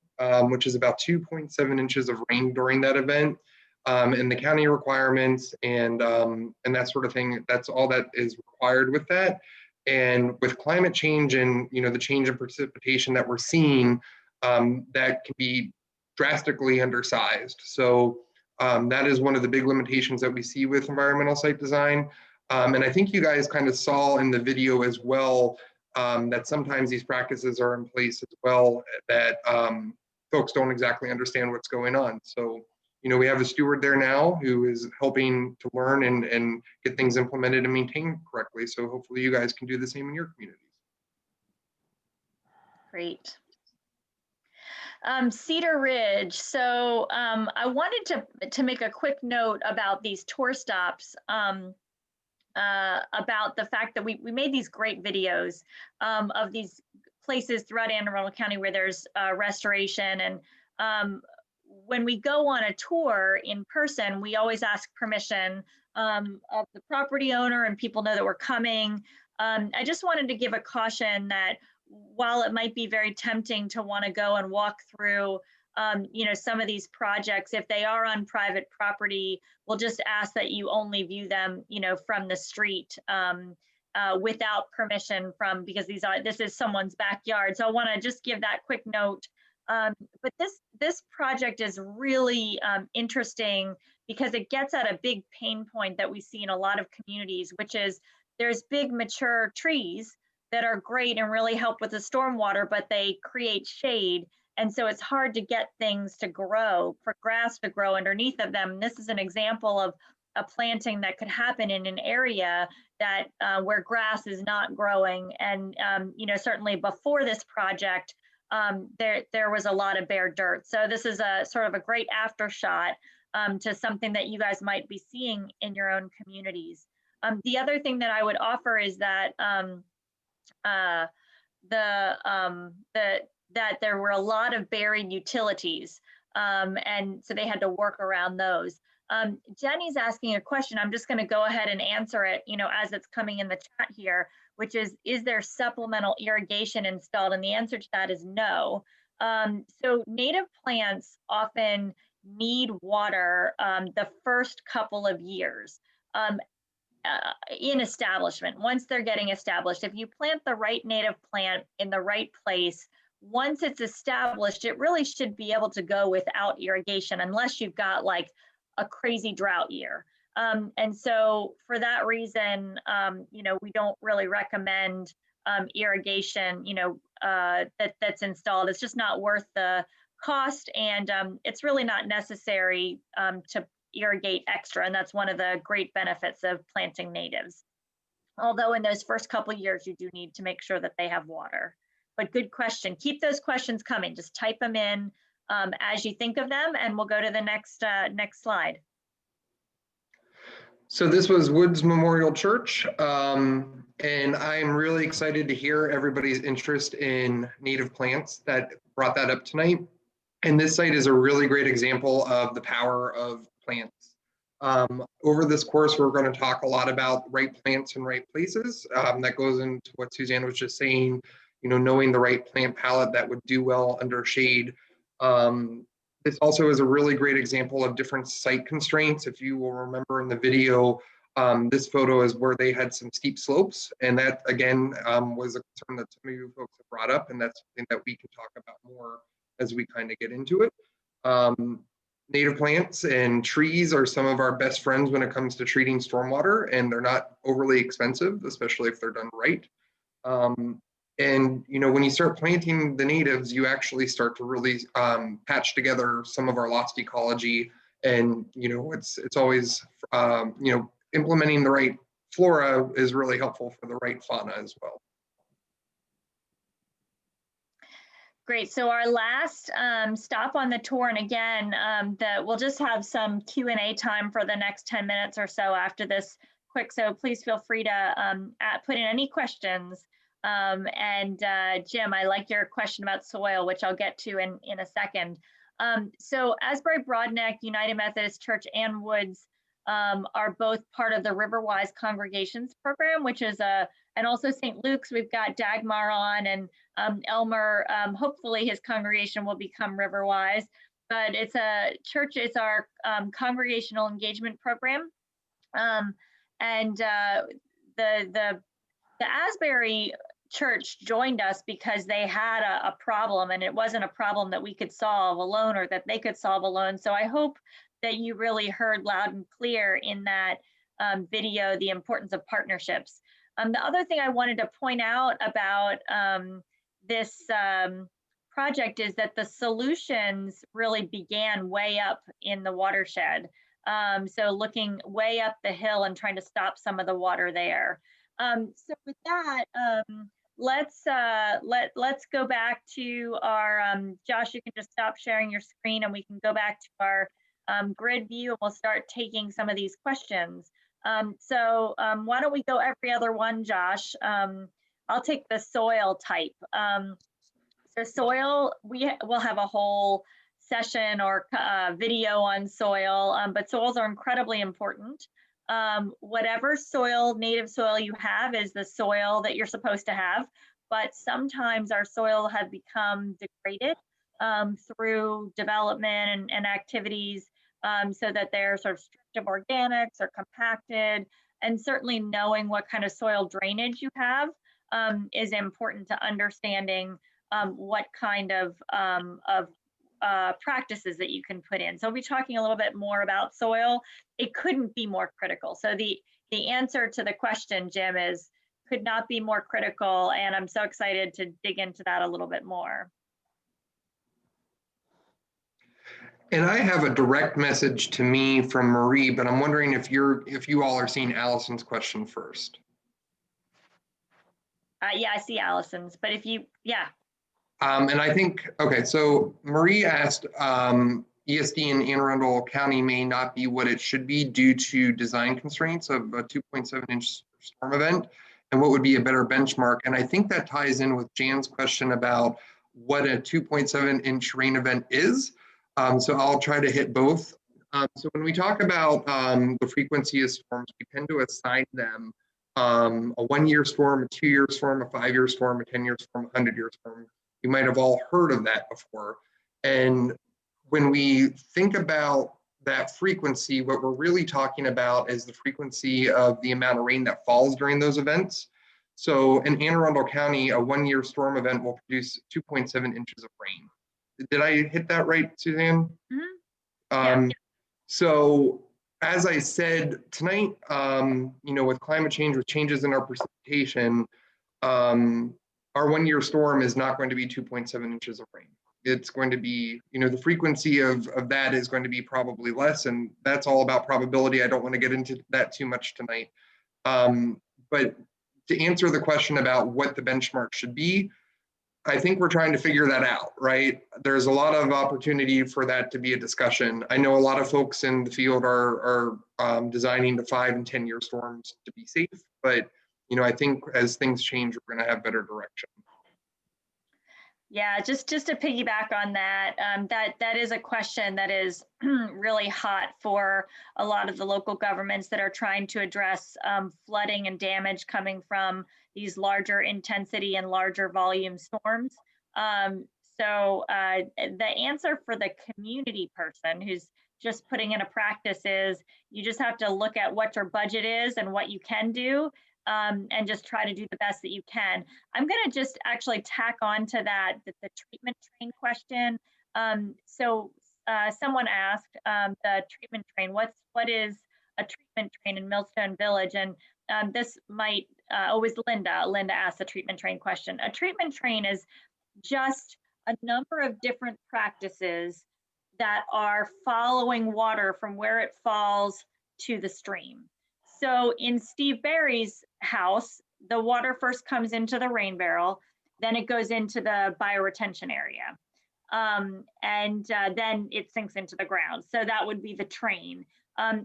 S11: which is about 2.7 inches of rain during that event, and the county requirements and that sort of thing. That's all that is required with that. And with climate change and the change in precipitation that we're seeing, that can be drastically undersized. So that is one of the big limitations that we see with environmental site design. And I think you guys kind of saw in the video as well that sometimes these practices are in place as well that folks don't exactly understand what's going on. So, we have a steward there now who is helping to learn and get things implemented and maintained correctly. So hopefully you guys can do the same in your communities.
S9: Great. Cedar Ridge. So I wanted to make a quick note about these tour stops, about the fact that we made these great videos of these places throughout Anne Arundel County where there's restoration. And when we go on a tour in person, we always ask permission of the property owner, and people know that we're coming. I just wanted to give a caution that while it might be very tempting to want to go and walk through some of these projects, if they are on private property, we'll just ask that you only view them from the street without permission because this is someone's backyard. So I want to just give that quick note. But this project is really interesting because it gets at a big pain point that we see in a lot of communities, which is there's big mature trees that are great and really help with the stormwater, but they create shade. And so it's hard to get things to grow, for grass to grow underneath of them. And this is an example of a planting that could happen in an area that where grass is not growing. And certainly before this project, there was a lot of bare dirt. So this is a sort of a great after shot to something that you guys might be seeing in your own communities. The other thing that I would offer is that that there were a lot of buried utilities, and so they had to work around those. Jenny's asking a question. I'm just going to go ahead and answer it, as it's coming in the chat here, which is there supplemental irrigation installed? And the answer to that is no. So native plants often need water the first couple of years in establishment. Once they're getting established, if you plant the right native plant in the right place, once it's established, it really should be able to go without irrigation unless you've got like a crazy drought year. And so for that reason, we don't really recommend irrigation, that's installed. It's just not worth the cost, and it's really not necessary to irrigate extra. And that's one of the great benefits of planting natives. Although in those first couple of years, you do need to make sure that they have water. But good question. Keep those questions coming. Just type them in as you think of them, and we'll go to the next slide.
S11: So this was Woods Memorial Church, and I'm really excited to hear everybody's interest in native plants that brought that up tonight. And this site is a really great example of the power of plants. Over this course, we're going to talk a lot about right plants in right places. That goes into what Suzanne was just saying, knowing the right plant palette that would do well under shade. This also is a really great example of different site constraints. If you will remember in the video, this photo is where they had some steep slopes. And that, again, was a concern that some of you folks have brought up, and that's something that we can talk about more as we kind of get into it. Native plants and trees are some of our best friends when it comes to treating stormwater, and they're not overly expensive, especially if they're done right. And when you start planting the natives, you actually start to really patch together some of our lost ecology. And it's always implementing the right flora is really helpful for the right fauna as well.
S9: Great. So our last stop on the tour, and again, we'll just have some Q&A time for the next 10 minutes or so after this quick. So please feel free to put in any questions. Jim, I like your question about soil, which I'll get to in a second. So Asbury Broadneck, United Methodist Church, and Woods are both part of the Riverwise Congregations program, which is and also St. Luke's. We've got Dagmar on, and Elmer, hopefully his congregation will become Riverwise, but it's a church, it's our congregational engagement program. The Asbury Church joined us because they had a problem, and it wasn't a problem that we could solve alone or that they could solve alone. So I hope that you really heard loud and clear in that video the importance of partnerships. The other thing I wanted to point out about this project is that the solutions really began way up in the watershed. So looking way up the hill and trying to stop some of the water there. So with that, let's go back to our, Josh, you can just stop sharing your screen and we can go back to our grid view, and we'll start taking some of these questions. So why don't we go every other one, Josh? I'll take the soil type. So soil, we'll have a whole session or video on soil, but soils are incredibly important. Whatever soil, native soil you have is the soil that you're supposed to have, but sometimes our soil have become degraded through development and activities, so that they're sort of stripped of organics or compacted. And certainly knowing what kind of soil drainage you have is important to understanding what kind of practices that you can put in. So we'll be talking a little bit more about soil. It couldn't be more critical. So the answer to the question, Jim, is could not be more critical. And I'm so excited to dig into that a little bit more.
S11: And I have a direct message to me from Marie, but I'm wondering if you all are seeing Allison's question first.
S9: Yeah, I see Allison's, but if you, yeah.
S11: And I think, okay, so Marie asked, ESD in Anne Arundel County may not be what it should be due to design constraints of a 2.7-inch storm event, and what would be a better benchmark. And I think that ties in with Jan's question about what a 2.7-inch rain event is. So I'll try to hit both. So when we talk about the frequency of storms, we tend to assign them a 1-year storm, a 2-year storm, a 5-year storm, a 10-year storm, a 100-year storm. You might have all heard of that before. And when we think about that frequency, what we're really talking about is the frequency of the amount of rain that falls during those events. So in Anne Arundel County, a 1-year storm event will produce 2.7 inches of rain. Did I hit that right, Suzanne?
S9: Mm-hmm.
S11: So as I said tonight, with climate change, with changes in our precipitation, our 1-year storm is not going to be 2.7 inches of rain. It's going to be, the frequency of that is going to be probably less, and that's all about probability. I don't want to get into that too much tonight. But to answer the question about what the benchmark should be, I think we're trying to figure that out, right? There's a lot of opportunity for that to be a discussion. I know a lot of folks in the field are designing the 5- and 10-year storms to be safe, but I think as things change, we're going to have better direction.
S9: Yeah, just to piggyback on that, that is a question that is really hot for a lot of the local governments that are trying to address flooding and damage coming from these larger intensity and larger volume storms. So the answer for the community person who's just putting in a practice is you just have to look at what your budget is and what you can do. And just try to do the best that you can. I'm going to just actually tack on to that, the treatment train question. So someone asked the treatment train, what is a treatment train in Millstone Village? And this might, was Linda asked the treatment train question. A treatment train is just a number of different practices that are following water from where it falls to the stream. So in Steve Barry's house, the water first comes into the rain barrel, then it goes into the bioretention area. And then it sinks into the ground. So that would be the train.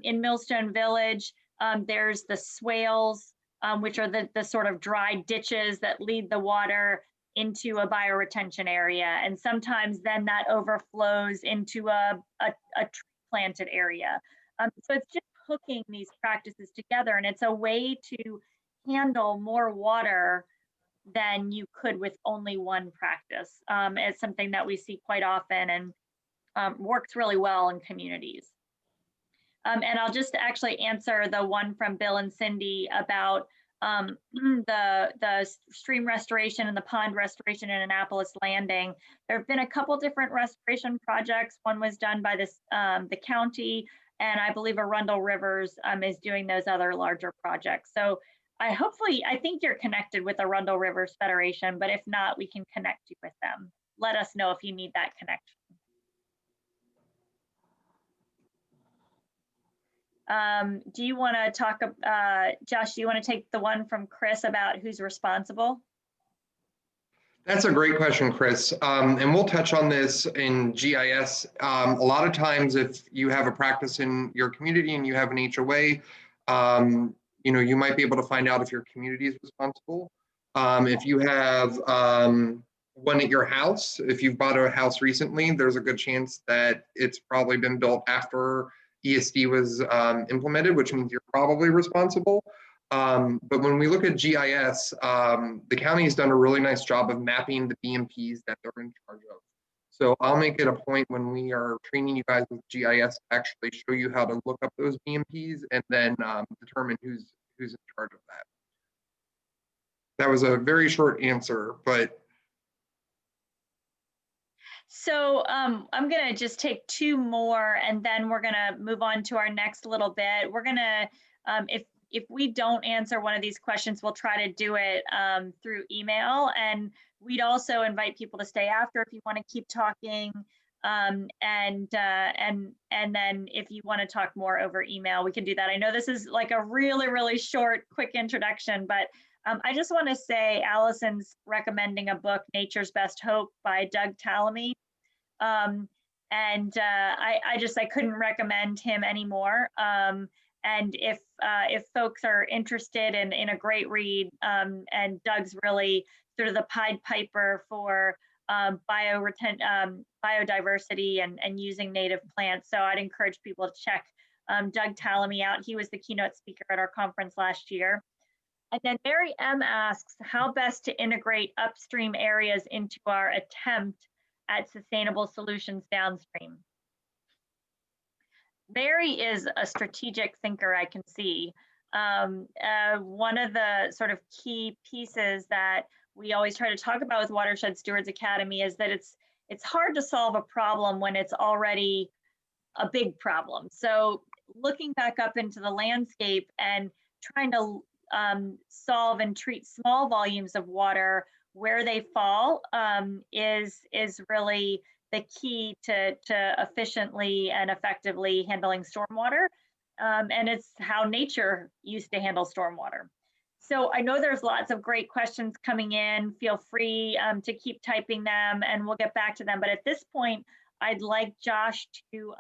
S9: In Millstone Village, there's the swales, which are the sort of dry ditches that lead the water into a bioretention area. And sometimes then that overflows into a tree planted area. So it's just hooking these practices together, and it's a way to handle more water than you could with only one practice. It's something that we see quite often and works really well in communities. And I'll just actually answer the one from Bill and Cindy about the stream restoration and the pond restoration in Annapolis Landing. There have been a couple different restoration projects. One was done by the county, and I believe Arundel Rivers is doing those other larger projects. So I think you're connected with Arundel Rivers Federation, but if not, we can connect you with them. Let us know if you need that connection. Do you want to talk, Josh, do you want to take the one from Chris about who's responsible?
S11: That's a great question, Chris. And we'll touch on this in GIS. A lot of times if you have a practice in your community and you have an HOA, you might be able to find out if your community is responsible. If you have one at your house, if you've bought a house recently, there's a good chance that it's probably been built after ESD was implemented, which means you're probably responsible. But when we look at GIS, the county has done a really nice job of mapping the BMPs that they're in charge of. So I'll make it a point when we are training you guys with GIS to actually show you how to look up those BMPs and then determine who's in charge of that. That was a very short answer, but.
S9: So I'm going to just take two more and then we're going to move on to our next little bit. We're going to, if we don't answer one of these questions, we'll try to do it through email. And we'd also invite people to stay after if you want to keep talking. And then if you want to talk more over email, we can do that. I know this is like a really, really short, quick introduction, but I just want to say Allison's recommending a book, Nature's Best Hope by Doug Tallamy. I couldn't recommend him anymore. And if folks are interested in a great read, and Doug's really sort of the Pied Piper for biodiversity and using native plants. So I'd encourage people to check Doug Tallamy out. He was the keynote speaker at our conference last year. And then Mary M asks how best to integrate upstream areas into our attempt at sustainable solutions downstream. Mary is a strategic thinker, I can see. One of the sort of key pieces that we always try to talk about with Watershed Stewards Academy is that it's hard to solve a problem when it's already a big problem. So looking back up into the landscape and trying to solve and treat small volumes of water where they fall is really the key to efficiently and effectively handling stormwater. And it's how nature used to handle stormwater. So I know there's lots of great questions coming in. Feel free to keep typing them and we'll get back to them. But at this point, I'd like Josh to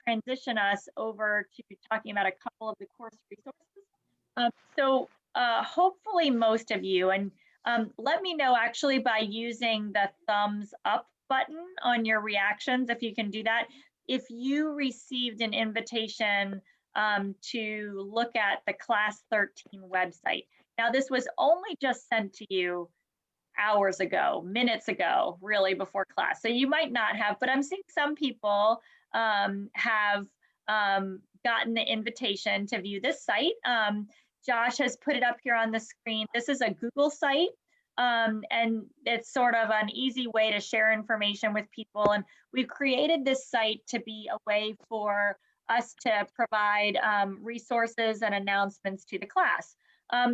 S9: transition us over to talking about a couple of the course resources. Hopefully most of you, and let me know actually by using the thumbs up button on your reactions, if you can do that. If you received an invitation to look at the Class 13 website. Now, this was only just sent to you hours ago, minutes ago, really before class. So you might not have, but I'm seeing some people have gotten the invitation to view this site. Josh has put it up here on the screen. This is a Google site. And it's sort of an easy way to share information with people. And we've created this site to be a way for us to provide resources and announcements to the class.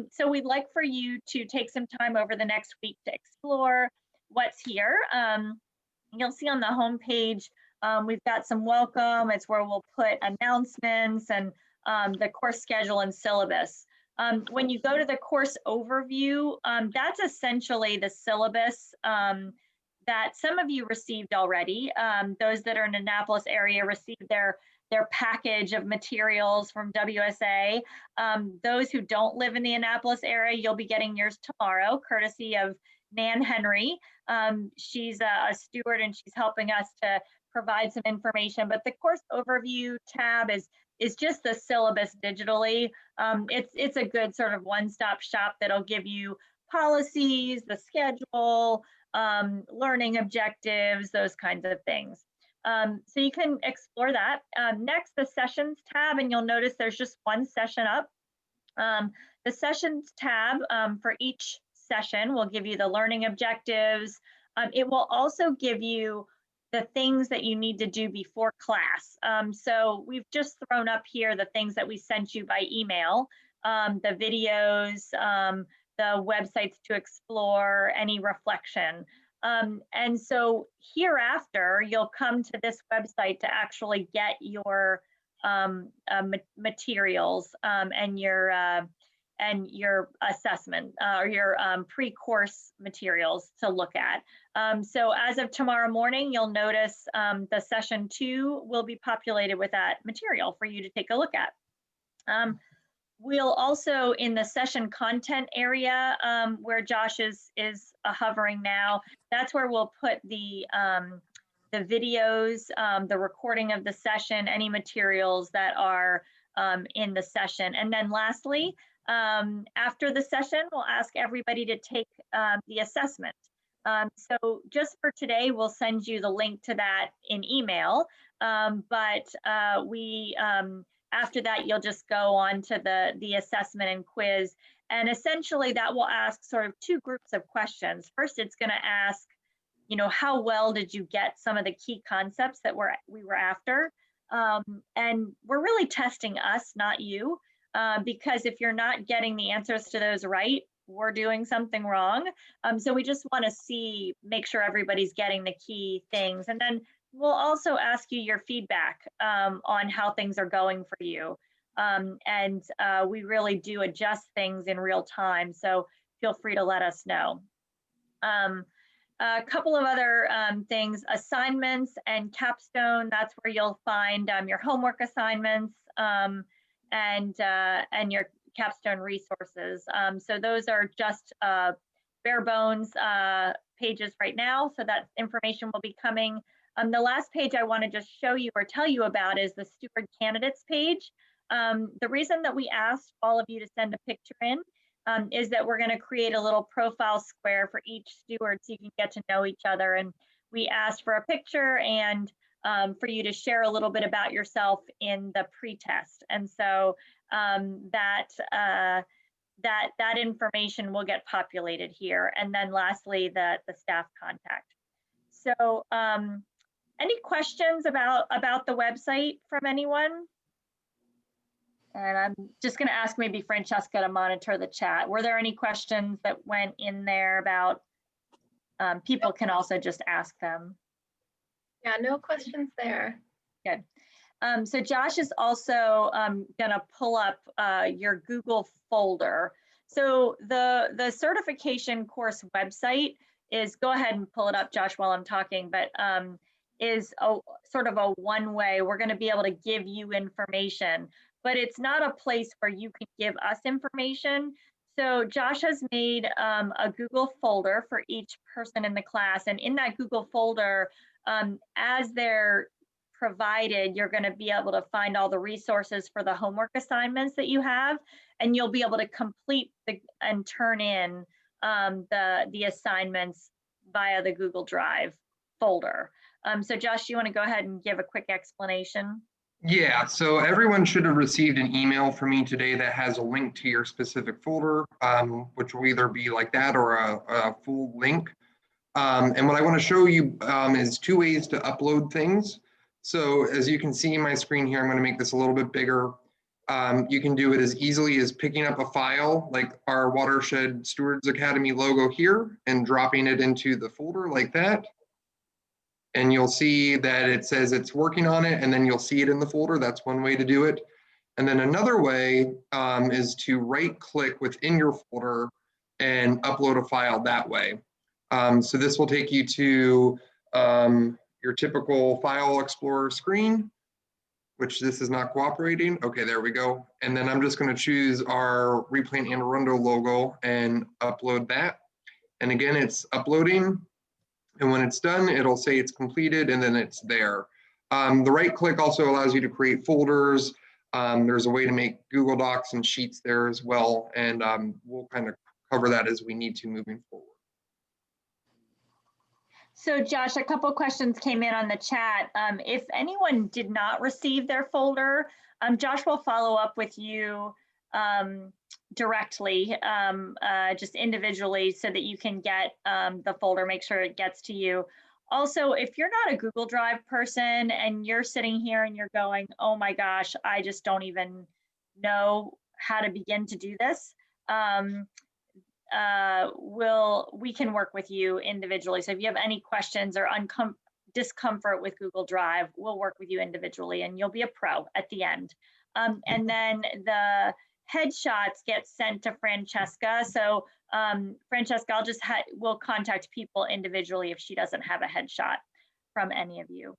S9: So we'd like for you to take some time over the next week to explore what's here. You'll see on the homepage, we've got some welcome. It's where we'll put announcements and the course schedule and syllabus. When you go to the course overview, that's essentially the syllabus that some of you received already. Those that are in Annapolis area received their package of materials from WSA. Those who don't live in the Annapolis area, you'll be getting yours tomorrow, courtesy of Nan Henry. She's a steward and she's helping us to provide some information, but the course overview tab is just the syllabus digitally. It's a good sort of one-stop shop that'll give you policies, the schedule, learning objectives, those kinds of things. So you can explore that. Next, the sessions tab, and you'll notice there's just one session up. The sessions tab for each session will give you the learning objectives. It will also give you the things that you need to do before class. So we've just thrown up here the things that we sent you by email, the videos, the websites to explore, any reflection. And so hereafter, you'll come to this website to actually get your materials and your assessment or your pre-course materials to look at. So as of tomorrow morning, you'll notice the session 2 will be populated with that material for you to take a look at. We'll also, in the session content area where Josh is hovering now, that's where we'll put the videos, the recording of the session, any materials that are in the session. And then lastly, after the session, we'll ask everybody to take the assessment. So just for today, we'll send you the link to that in email, but after that, you'll just go on to the assessment and quiz. And essentially that will ask sort of 2 groups of questions. First, it's gonna ask, how well did you get some of the key concepts that we were after? And we're really testing us, not you, because if you're not getting the answers to those right, we're doing something wrong. So we just wanna make sure everybody's getting the key things. And then we'll also ask you your feedback on how things are going for you. And we really do adjust things in real time, so feel free to let us know. a couple of other things, assignments and capstone. That's where you'll find your homework assignments and your capstone resources. So those are just bare bones pages right now. So that information will be coming. The last page I want to just show you or tell you about is the steward candidates page. The reason that we asked all of you to send a picture in is that we're going to create a little profile square for each steward so you can get to know each other. And we asked for a picture and for you to share a little bit about yourself in the pre-test. And so that information will get populated here. And then lastly, the staff contact. So any questions about the website from anyone? And I'm just going to ask maybe Francesca to monitor the chat. Were there any questions that went in there about, people can also just ask them.
S2: Yeah, no questions there.
S9: Good. So Josh is also going to pull up your Google folder. So the certification course website is, go ahead and pull it up, Josh, while I'm talking, but is a sort of a one-way. We're going to be able to give you information, but it's not a place where you can give us information. So Josh has made a Google folder for each person in the class. And in that Google folder, as they're provided, you're going to be able to find all the resources for the homework assignments that you have, and you'll be able to complete and turn in the assignments via the Google Drive folder. So Josh, you want to go ahead and give a quick explanation?
S11: Yeah, so everyone should have received an email from me today that has a link to your specific folder, which will either be like that or a full link. And what I want to show you is two ways to upload things. So as you can see in my screen here, I'm going to make this a little bit bigger. You can do it as easily as picking up a file like our Watershed Stewards Academy logo here and dropping it into the folder like that. And you'll see that it says it's working on it, and then you'll see it in the folder. That's one way to do it. And then another way is to right-click within your folder and upload a file that way. So this will take you to your typical File Explorer screen, which this is not cooperating. Okay, there we go. And then I'm just going to choose our Replant Anne Arundel logo and upload that. And again, it's uploading. And when it's done, it'll say it's completed, and then it's there. The right click also allows you to create folders. There's a way to make Google Docs and Sheets there as well. And we'll kind of cover that as we need to moving forward.
S9: So Josh, a couple of questions came in on the chat. If anyone did not receive their folder, Josh will follow up with you directly, just individually, so that you can get the folder, make sure it gets to you. Also, if you're not a Google Drive person and you're sitting here and you're going, oh my gosh, I just don't even know how to begin to do this, we can work with you individually. So if you have any questions or discomfort with Google Drive, we'll work with you individually and you'll be a pro at the end. And then the headshots get sent to Francesca. So Francesca, we'll contact people individually if she doesn't have a headshot from any of you.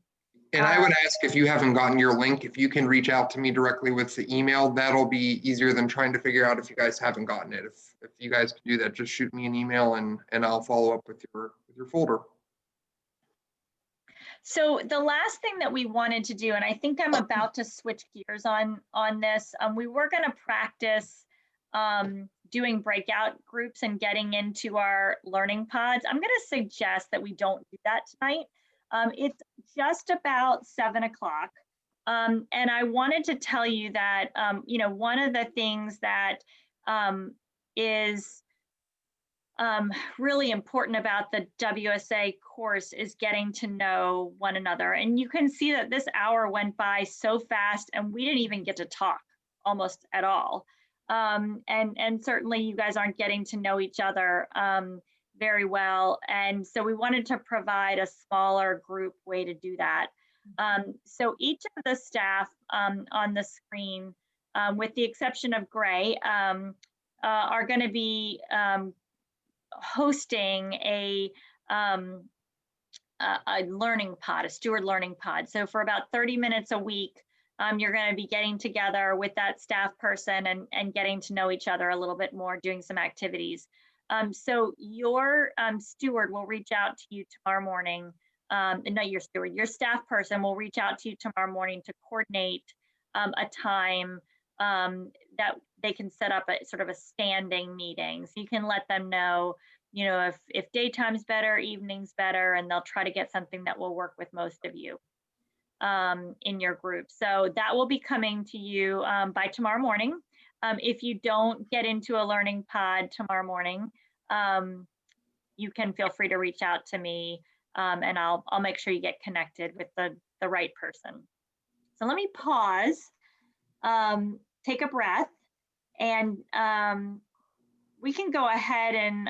S11: And I would ask, if you haven't gotten your link, if you can reach out to me directly with the email, that'll be easier than trying to figure out if you guys haven't gotten it. If you guys can do that, just shoot me an email and I'll follow up with your folder.
S9: So the last thing that we wanted to do, and I think I'm about to switch gears on this, we were going to practice doing breakout groups and getting into our learning pods. I'm going to suggest that we don't do that tonight. It's just about 7 o'clock. And I wanted to tell you that, one of the things that is really important about the WSA course is getting to know one another. And you can see that this hour went by so fast and we didn't even get to talk almost at all. And certainly you guys aren't getting to know each other very well. And so we wanted to provide a smaller group way to do that. So each of the staff on the screen, with the exception of Gray, are going to be hosting a a learning pod, a steward learning pod. So for about 30 minutes a week, you're going to be getting together with that staff person and getting to know each other a little bit more, doing some activities. So your steward will reach out to you tomorrow morning. Not your steward, your staff person will reach out to you tomorrow morning to coordinate a time that they can set up a sort of a standing meeting. So you can let them know, you know, if daytime's better, evening's better, and they'll try to get something that will work with most of you in your group. So that will be coming to you by tomorrow morning. If you don't get into a learning pod tomorrow morning, you can feel free to reach out to me and I'll make sure you get connected with the right person. So let me pause, take a breath, and we can go ahead and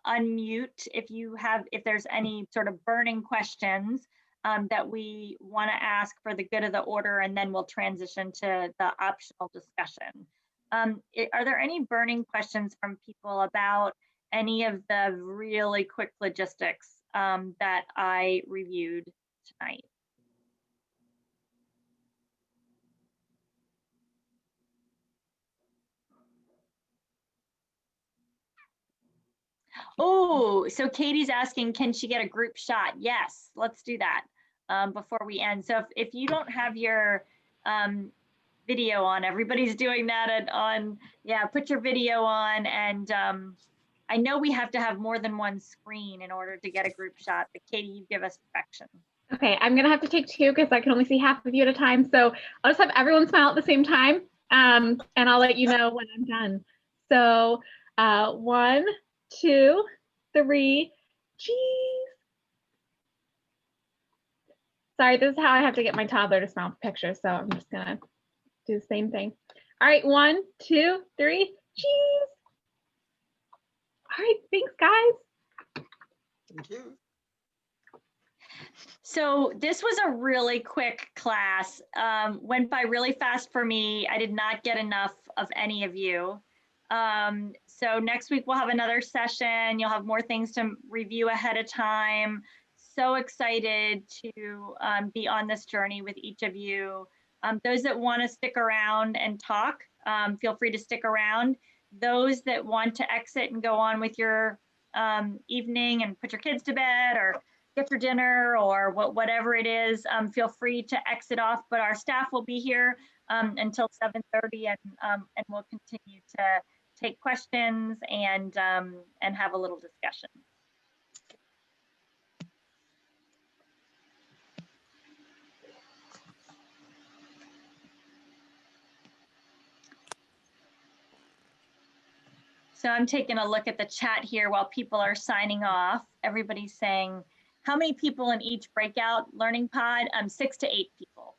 S9: unmute if there's any sort of burning questions that we want to ask for the good of the order, and then we'll transition to the optional discussion. Are there any burning questions from people about any of the really quick logistics that I reviewed tonight? Oh, so Katie's asking, can she get a group shot? Yes, let's do that before we end. So if you don't have your video on, everybody's doing that yeah, put your video on. And I know we have to have more than one screen in order to get a group shot, but Katie, you give us direction.
S12: Okay, I'm gonna have to take two because I can only see half of you at a time. So I'll just have everyone smile at the same time and I'll let you know when I'm done. So 1, 2, 3, cheese. Sorry, this is how I have to get my toddler to smile for pictures. So I'm just gonna do the same thing. All right, 1, 2, 3, cheese. All right, thanks guys.
S7: Thank you.
S9: So this was a really quick class, went by really fast for me. I did not get enough of any of you. So next week we'll have another session. You'll have more things to review ahead of time. So excited to be on this journey with each of you. Those that want to stick around and talk, feel free to stick around. Those that want to exit and go on with your evening and put your kids to bed or get your dinner or whatever it is, feel free to exit off, but our staff will be here until 7:30 and we'll continue to take questions and have a little discussion. So I'm taking a look at the chat here while people are signing off. Everybody's saying, how many people in each breakout learning pod? 6 to 8 people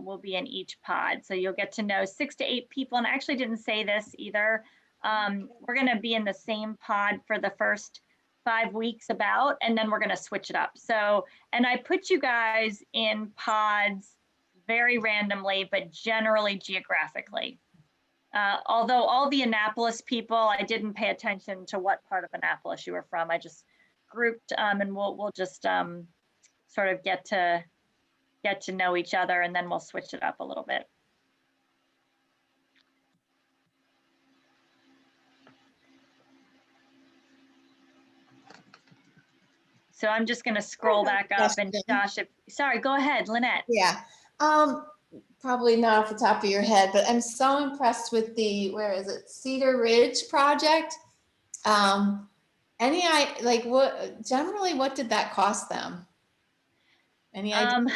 S9: will be in each pod. So you'll get to know 6 to 8 people. And I actually didn't say this either. We're gonna be in the same pod for the first 5 weeks about, and then we're gonna switch it up. So, and I put you guys in pods very randomly, but generally geographically. Although all the Annapolis people, I didn't pay attention to what part of Annapolis you were from. I just grouped and we'll just sort of get to know each other, and then we'll switch it up a little bit. So I'm just going to scroll back up and Josh, sorry, go ahead, Lynette.
S18: Yeah. Probably not off the top of your head, but I'm so impressed with the, where is it, Cedar Ridge project. What did that cost them? Any idea?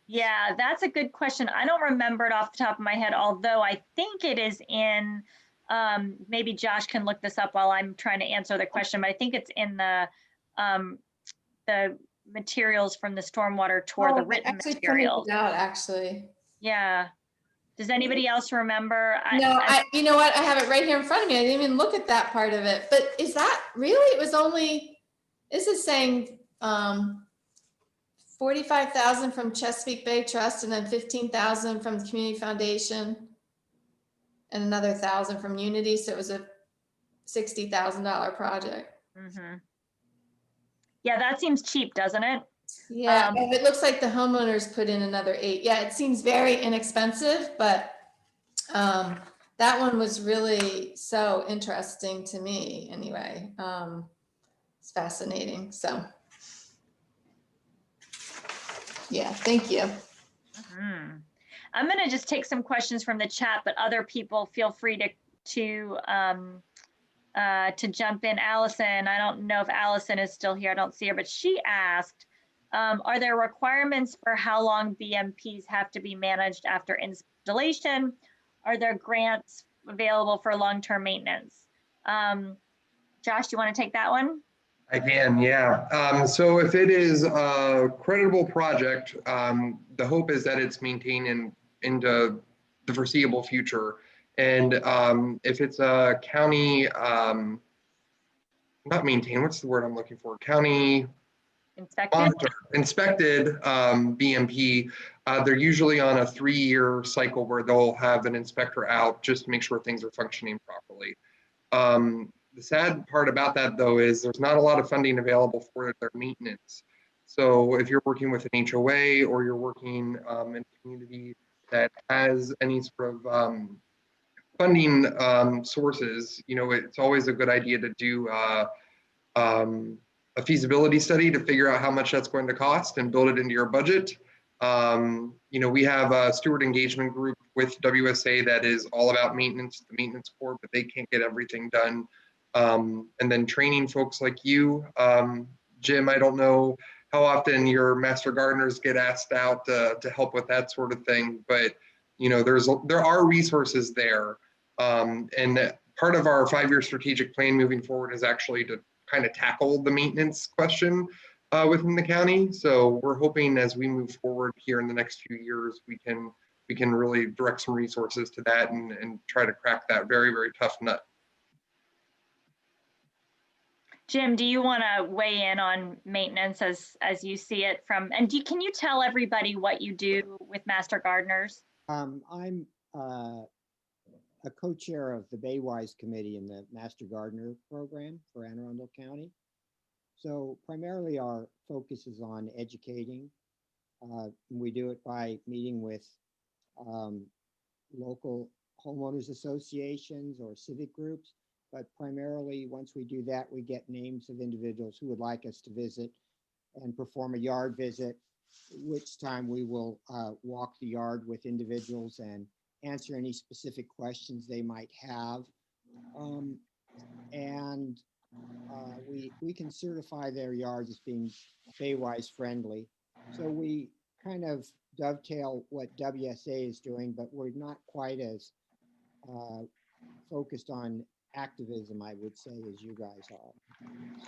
S9: Yeah, that's a good question. I don't remember it off the top of my head, although I think it is in, maybe Josh can look this up while I'm trying to answer the question, but I think it's in the materials from the stormwater tour, the written materials.
S18: Actually.
S9: Yeah. Does anybody else remember?
S18: No, you know what? I have it right here in front of me. I didn't even look at that part of it. But is that really? It was only, this is saying 45,000 from Chesapeake Bay Trust, and then 15,000 from the Community Foundation, and another 1,000 from Unity. So it was a $60,000 project.
S9: Mm-hmm. Yeah, that seems cheap, doesn't it?
S18: Yeah, and it looks like the homeowners put in another 8. Yeah, it seems very inexpensive, but that one was really so interesting to me anyway. It's fascinating. So yeah, thank you.
S9: I'm going to just take some questions from the chat, but other people feel free to jump in. Allison, I don't know if Allison is still here. I don't see her, but she asked, are there requirements for how long BMPs have to be managed after installation? Are there grants available for long-term maintenance? Josh, do you want to take that one?
S11: I can, yeah. So if it is a creditable project, the hope is that it's maintained into the foreseeable future. And if it's a county, not maintained, what's the word I'm looking for? County inspected BMP, they're usually on a 3-year cycle where they'll have an inspector out just to make sure things are functioning properly. The sad part about that, though, is there's not a lot of funding available for their maintenance. So if you're working with an HOA or you're working in a community that has any sort of funding sources, you know, it's always a good idea to do a feasibility study to figure out how much that's going to cost and build it into your budget. You know, we have a steward engagement group with WSA that is all about maintenance, the maintenance corps, but they can't get everything done. And then training folks like you, Jim, I don't know how often your master gardeners get asked out to help with that sort of thing, but you know, there are resources there. And part of our 5-year strategic plan moving forward is actually to kind of tackle the maintenance question within the county. So we're hoping as we move forward here in the next few years, we can really direct some resources to that and try to crack that very, very tough nut.
S9: Jim, do you want to weigh in on maintenance as you see it from, and can you tell everybody what you do with Master Gardeners?
S3: I'm a co-chair of the Baywise Committee in the Master Gardener program for Anne Arundel County. So primarily our focus is on educating. We do it by meeting with local homeowners associations or civic groups. But primarily, once we do that, we get names of individuals who would like us to visit and perform a yard visit, which time we will walk the yard with individuals and answer any specific questions they might have. We can certify their yards as being Baywise friendly. So we kind of dovetail what WSA is doing, but we're not quite as focused on activism, I would say, as you guys are.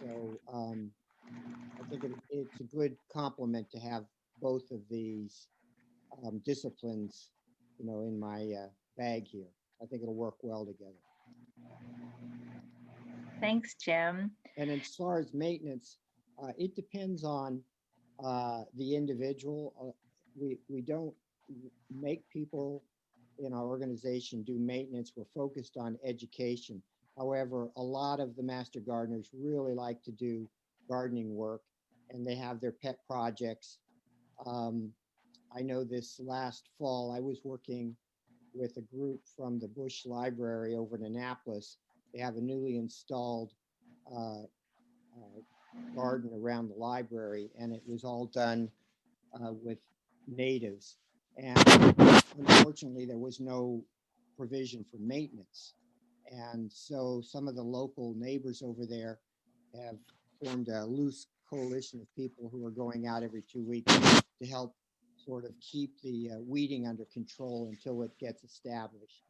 S3: So I think it's a good complement to have both of these disciplines, you know, in my bag here. I think it'll work well together.
S9: Thanks, Jim.
S3: And as far as maintenance, it depends on the individual. We don't make people in our organization do maintenance. We're focused on education. However, a lot of the master gardeners really like to do gardening work and they have their pet projects. I know this last fall, I was working with a group from the Bush Library over in Annapolis. They have a newly installed garden around the library, and it was all done with natives. And unfortunately, there was no provision for maintenance. And so some of the local neighbors over there have formed a loose coalition of people who are going out every 2 weeks to help sort of keep the weeding under control until it gets established.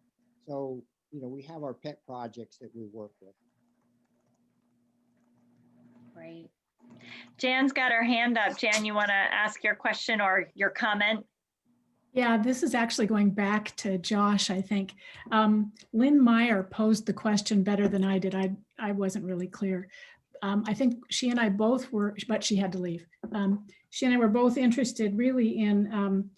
S3: So, you know, we have our pet projects that we work with.
S9: Great. Jan's got her hand up. Jan, you want to ask your question or your comment?
S13: Yeah, this is actually going back to Josh, I think. Lynn Meyer posed the question better than I did. I wasn't really clear. I think she and I both were, but she had to leave. She and I were both interested really in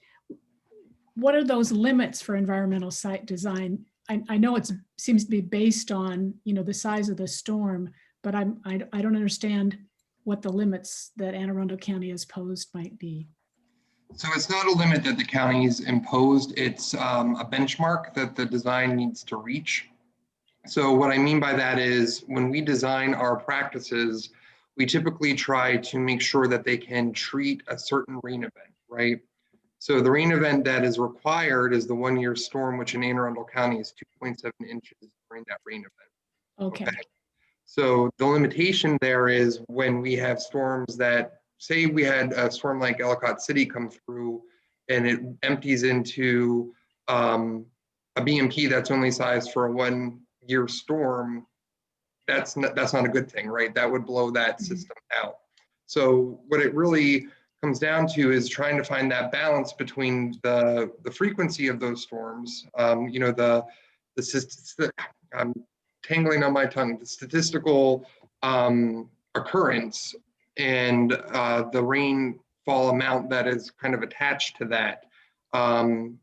S13: what are those limits for environmental site design? I know it seems to be based on, you know, the size of the storm, but I don't understand what the limits that Anne Arundel County has posed might be.
S11: So it's not a limit that the county's imposed, it's a benchmark that the design needs to reach. So what I mean by that is when we design our practices, we typically try to make sure that they can treat a certain rain event, right? So the rain event that is required is the 1-year storm, which in Anne Arundel County is 2.7 inches during that rain event.
S13: Okay.
S11: So the limitation there is when we have storms that, say we had a storm like Ellicott City come through and it empties into a BMP that's only sized for a 1-year storm, that's not a good thing, right? That would blow that system out. So what it really comes down to is trying to find that balance between the frequency of those storms, you know, I'm tangling on my tongue, the statistical occurrence and the rainfall amount that is kind of attached to that. And,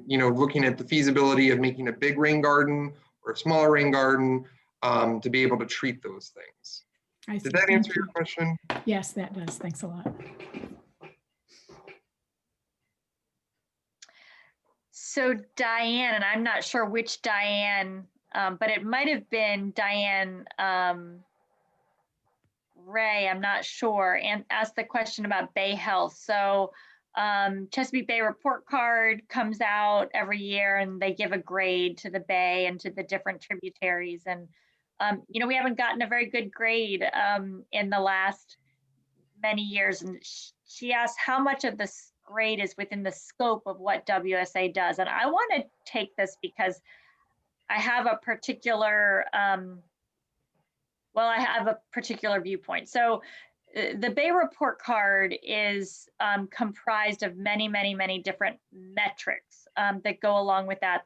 S11: you know, looking at the feasibility of making a big rain garden or a smaller rain garden to be able to treat those things. Did that answer your question?
S13: Yes, that does. Thanks a lot.
S9: So Diane, and I'm not sure which Diane, but it might have been Diane Ray, I'm not sure, and asked the question about Bay Health. So Chesapeake Bay report card comes out every year and they give a grade to the Bay and to the different tributaries. And, you know, we haven't gotten a very good grade in the last many years. And she asked how much of this grade is within the scope of what WSA does. And I want to take this because I have a particular, I have a particular viewpoint. So the Bay report card is comprised of many, many, many different metrics that go along with that.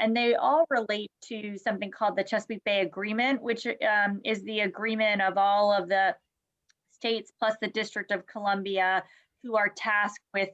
S9: And they all relate to something called the Chesapeake Bay Agreement, which is the agreement of all of the states plus the District of Columbia who are tasked with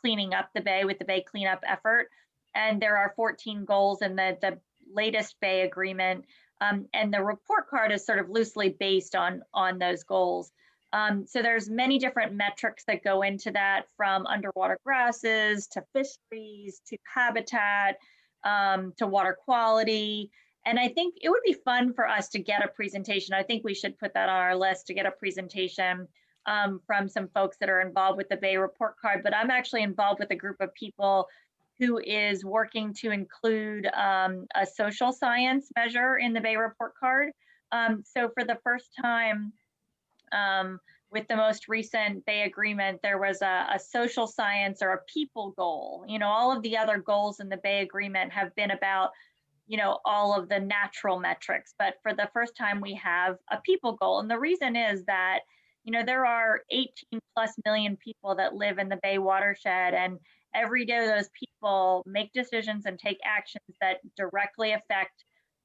S9: cleaning up the Bay with the Bay cleanup effort. And there are 14 goals in the latest Bay Agreement. And the report card is sort of loosely based on those goals. So there's many different metrics that go into that, from underwater grasses to fisheries to habitat to water quality. And I think it would be fun for us to get a presentation. I think we should put that on our list to get a presentation from some folks that are involved with the Bay report card. But I'm actually involved with a group of people who is working to include a social science measure in the Bay report card. So for the first time, with the most recent Bay Agreement, there was a social science or a people goal. You know, all of the other goals in the Bay Agreement have been about, you know, all of the natural metrics. But for the first time, we have a people goal. And the reason is that, you know, there are 18+ million people that live in the Bay watershed, and every day those people make decisions and take actions that directly affect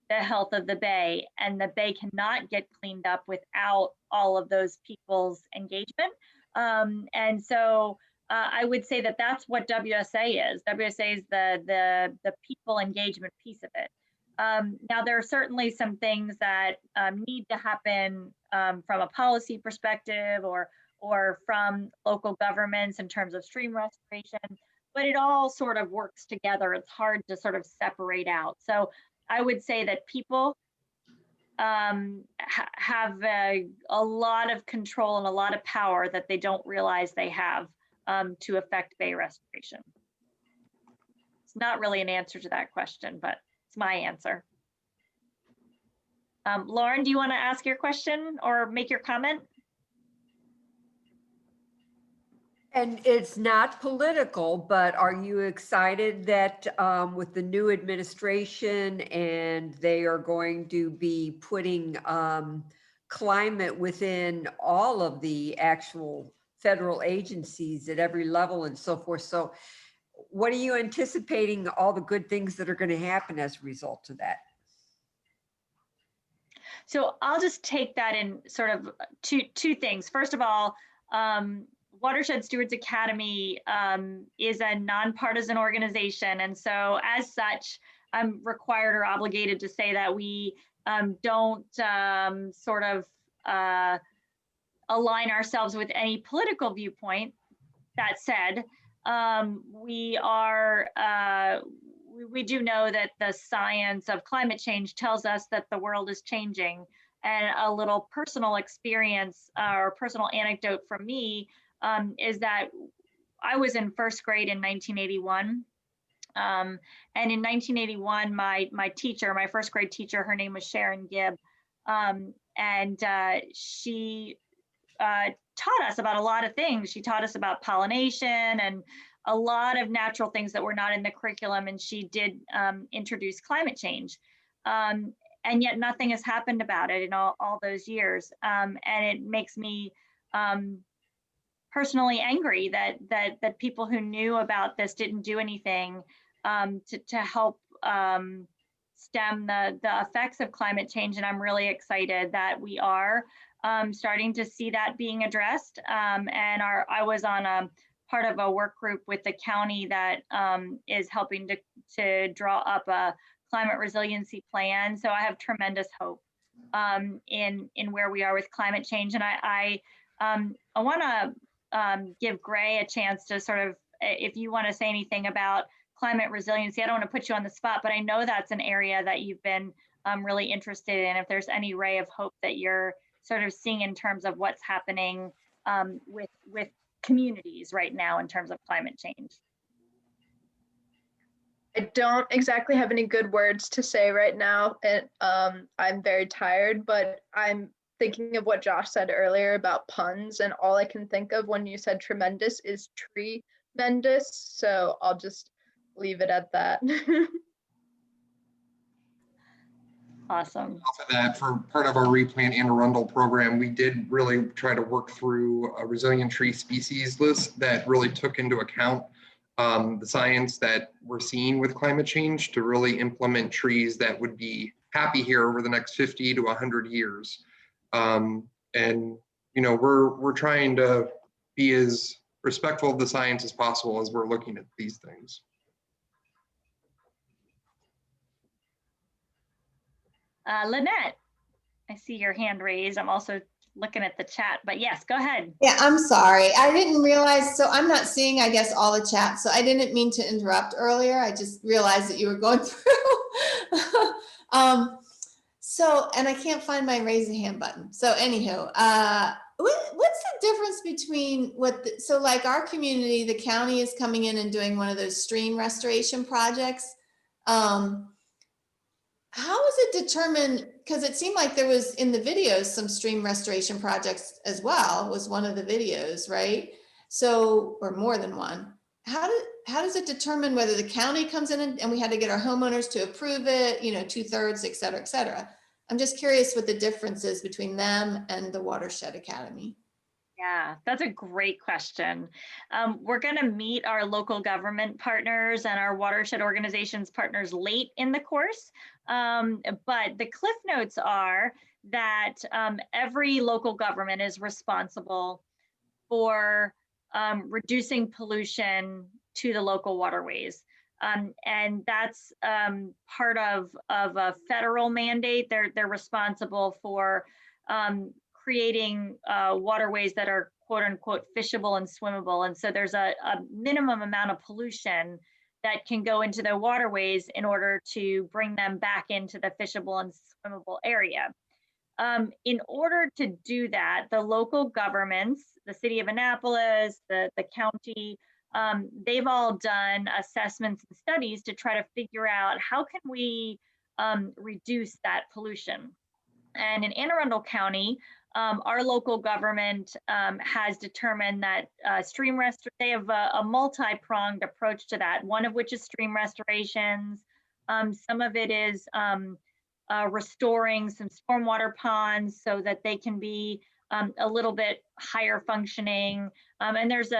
S9: the health of the Bay, and the Bay cannot get cleaned up without all of those people's engagement. And so I would say that that's what WSA is. WSA is the people engagement piece of it. Now, there are certainly some things that need to happen from a policy perspective or from local governments in terms of stream restoration, but it all sort of works together. It's hard to sort of separate out. So I would say that people have a lot of control and a lot of power that they don't realize they have to affect Bay restoration. It's not really an answer to that question, but it's my answer. Lauren, do you want to ask your question or make your comment?
S4: And it's not political, but are you excited that with the new administration and they are going to be putting climate within all of the actual federal agencies at every level and so forth? So what are you anticipating all the good things that are going to happen as a result of that?
S9: So I'll just take that in sort of two things. First of all, Watershed Stewards Academy is a nonpartisan organization. And so as such, I'm required or obligated to say that we don't sort of align ourselves with any political viewpoint. That said, we do know that the science of climate change tells us that the world is changing. And a little personal experience or personal anecdote from me is that I was in first grade in 1981. And in 1981, my teacher, my first grade teacher, her name was Sharon Gibb. And she taught us about a lot of things. She taught us about pollination and a lot of natural things that were not in the curriculum. And she did introduce climate change. And yet nothing has happened about it in all those years. And it makes me personally angry that people who knew about this didn't do anything to help stem the effects of climate change. And I'm really excited that we are starting to see that being addressed. And I was on a part of a work group with the county that is helping to draw up a climate resiliency plan. So I have tremendous hope in where we are with climate change. And I want to give Gray a chance to sort of, if you want to say anything about climate resiliency. I don't want to put you on the spot, but I know that's an area that you've been really interested in. If there's any ray of hope that you're sort of seeing in terms of what's happening with communities right now in terms of climate change.
S10: I don't exactly have any good words to say right now, and I'm very tired, but I'm thinking of what Josh said earlier about puns, and all I can think of when you said tremendous is tremendous, so I'll just leave it at that.
S9: Awesome.
S11: Off of that, for part of our Replant Anne Arundel program, we did really try to work through a resilient tree species list that really took into account the science that we're seeing with climate change to really implement trees that would be happy here over the next 50 to 100 years. And you know, we're trying to be as respectful of the science as possible as we're looking at these things.
S9: Lynette, I see your hand raised. I'm also looking at the chat, but yes, go ahead.
S18: Yeah, I'm sorry. I didn't realize, so I'm not seeing, I guess, all the chat. So I didn't mean to interrupt earlier. I just realized that you were going through. And I can't find my raise a hand button. So anywho, what's the difference between so like our community, the county is coming in and doing one of those stream restoration projects. How is it determined? Because it seemed like there was in the videos some stream restoration projects as well, was one of the videos, right? So, or more than one. How does it determine whether the county comes in and we had to get our homeowners to approve it, you know, 2/3, et cetera, et cetera? I'm just curious what the difference is between them and the Watershed Academy.
S9: Yeah, that's a great question. We're going to meet our local government partners and our watershed organizations partners late in the course. But the cliff notes are that every local government is responsible for reducing pollution to the local waterways. And that's part of a federal mandate. They're responsible for creating waterways that are quote unquote fishable and swimmable. And so there's a minimum amount of pollution that can go into their waterways in order to bring them back into the fishable and swimmable area. In order to do that, the local governments, the city of Annapolis, the county, they've all done assessments and studies to try to figure out how can we reduce that pollution. And in Anne Arundel County, our local government has determined that they have a multi-pronged approach to that, one of which is stream restorations. Some of it is restoring some stormwater ponds so that they can be a little bit higher functioning. And there's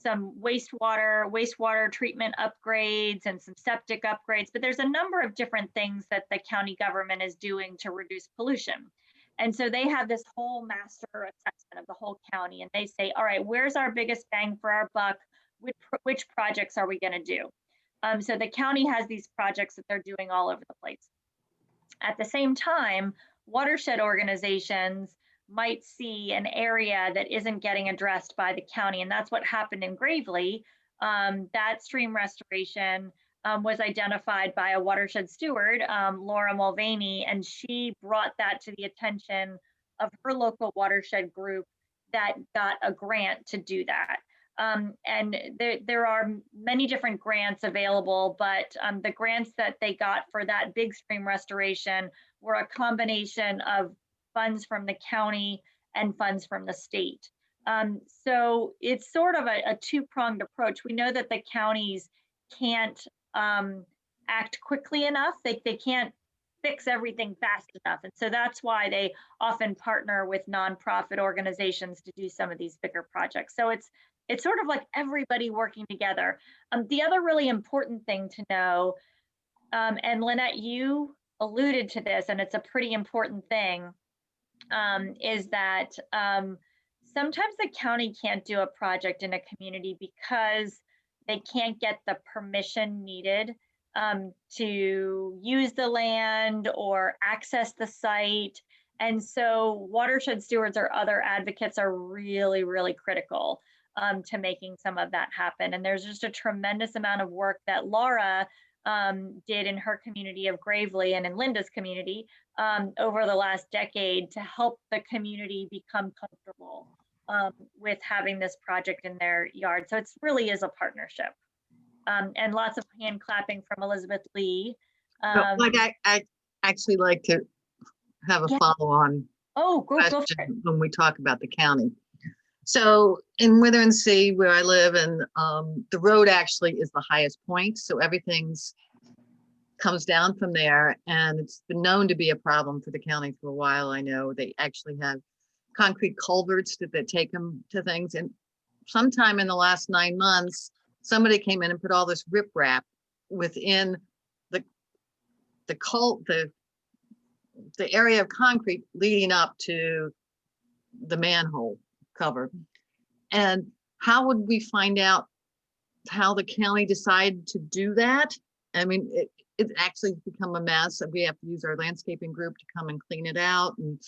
S9: some wastewater treatment upgrades and some septic upgrades, but there's a number of different things that the county government is doing to reduce pollution. And so they have this whole master assessment of the whole county, and they say, all right, where's our biggest bang for our buck? Which projects are we going to do? So the county has these projects that they're doing all over the place. At the same time, watershed organizations might see an area that isn't getting addressed by the county. And that's what happened in Gravely. That stream restoration was identified by a watershed steward, Laura Mulvaney, and she brought that to the attention of her local watershed group that got a grant to do that. And there are many different grants available, but the grants that they got for that big stream restoration were a combination of funds from the county and funds from the state. So it's sort of a two-pronged approach. We know that the counties can't act quickly enough. They can't fix everything fast enough. And so that's why they often partner with nonprofit organizations to do some of these bigger projects. So it's sort of like everybody working together. The other really important thing to know, and Lynette, you alluded to this, and it's a pretty important thing, is that sometimes the county can't do a project in a community because they can't get the permission needed to use the land or access the site. And so watershed stewards or other advocates are really, really critical to making some of that happen. And there's just a tremendous amount of work that Laura did in her community of Gravely and in Linda's community over the last decade to help the community become comfortable with having this project in their yard. So it really is a partnership. And lots of hand clapping from Elizabeth Lee.
S5: I actually like to have a follow-on
S9: question
S5: when we talk about the county. So in Withering where I live, and the road actually is the highest point, so everything's comes down from there, and it's been known to be a problem for the county for a while. I know they actually have concrete culverts that take them to things, and sometime in the last 9 months, somebody came in and put all this riprap within the area of concrete leading up to the manhole cover. And how would we find out how the county decided to do that? I mean, it actually become a mess, and we have to use our landscaping group to come and clean it out and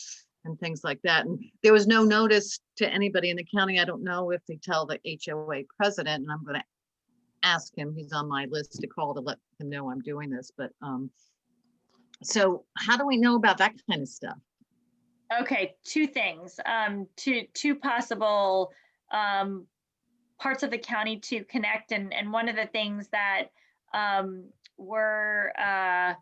S5: things like that. And there was no notice to anybody in the county. I don't know if they tell the HOA president, and I'm going to ask him. He's on my list to call to let him know I'm doing this. But so how do we know about that kind of stuff?
S9: Okay, two things, two possible parts of the county to connect. And one of the things that we're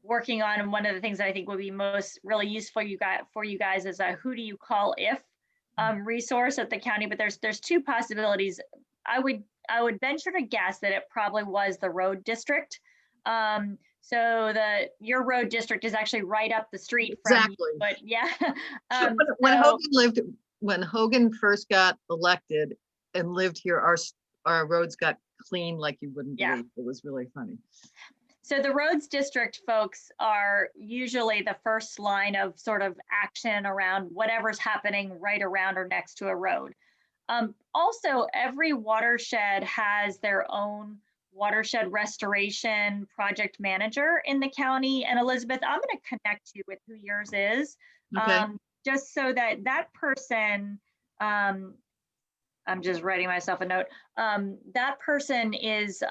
S9: working on, and one of the things that I think would be most really useful for you guys is a who do you call if resource at the county. But there's two possibilities. I would venture to guess that it probably was the road district. So your road district is actually right up the street from
S5: exactly.
S9: you, but yeah.
S5: When Hogan first got elected and lived here, our roads got clean like you wouldn't believe. It was really funny.
S9: So the roads district folks are usually the first line of sort of action around whatever's happening right around or next to a road. Also, every watershed has their own watershed restoration project manager in the county. And Elizabeth, I'm going to connect you with who yours is,
S5: okay.
S9: Just so that person, I'm just writing myself a note. That person is,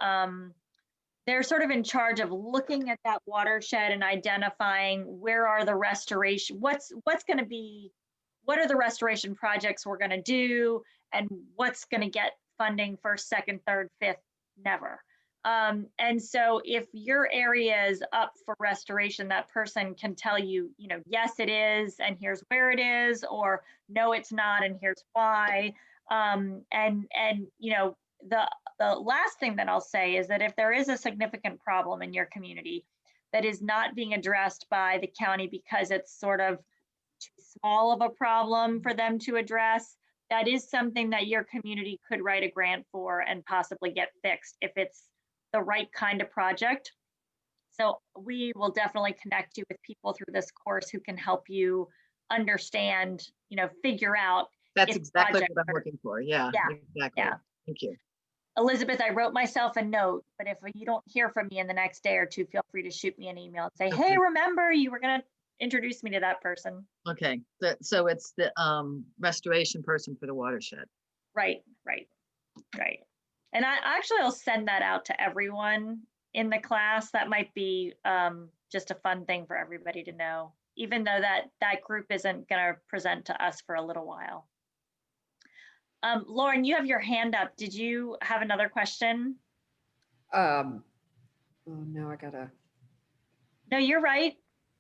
S9: they're sort of in charge of looking at that watershed and identifying where are the restoration, what's going to be, what are the restoration projects we're going to do, and what's going to get funding first, second, third, fifth, never. And so if your area is up for restoration, that person can tell you, yes, it is, and here's where it is, or no, it's not, and here's why. The last thing that I'll say is that if there is a significant problem in your community that is not being addressed by the county because it's sort of too small of a problem for them to address, that is something that your community could write a grant for and possibly get fixed if it's the right kind of project. So we will definitely connect you with people through this course who can help you understand, figure out.
S5: That's exactly what I'm looking for. Yeah, exactly.
S9: Yeah.
S5: Thank you.
S9: Elizabeth, I wrote myself a note, but if you don't hear from me in the next day or two, feel free to shoot me an email and say, hey, remember you were going to introduce me to that person.
S5: Okay, so it's the restoration person for the watershed.
S9: Right. And I actually will send that out to everyone in the class. That might be just a fun thing for everybody to know, even though that group isn't going to present to us for a little while. Lauren, you have your hand up. Did you have another question?
S4: Oh, no, I gotta.
S9: No, you're right.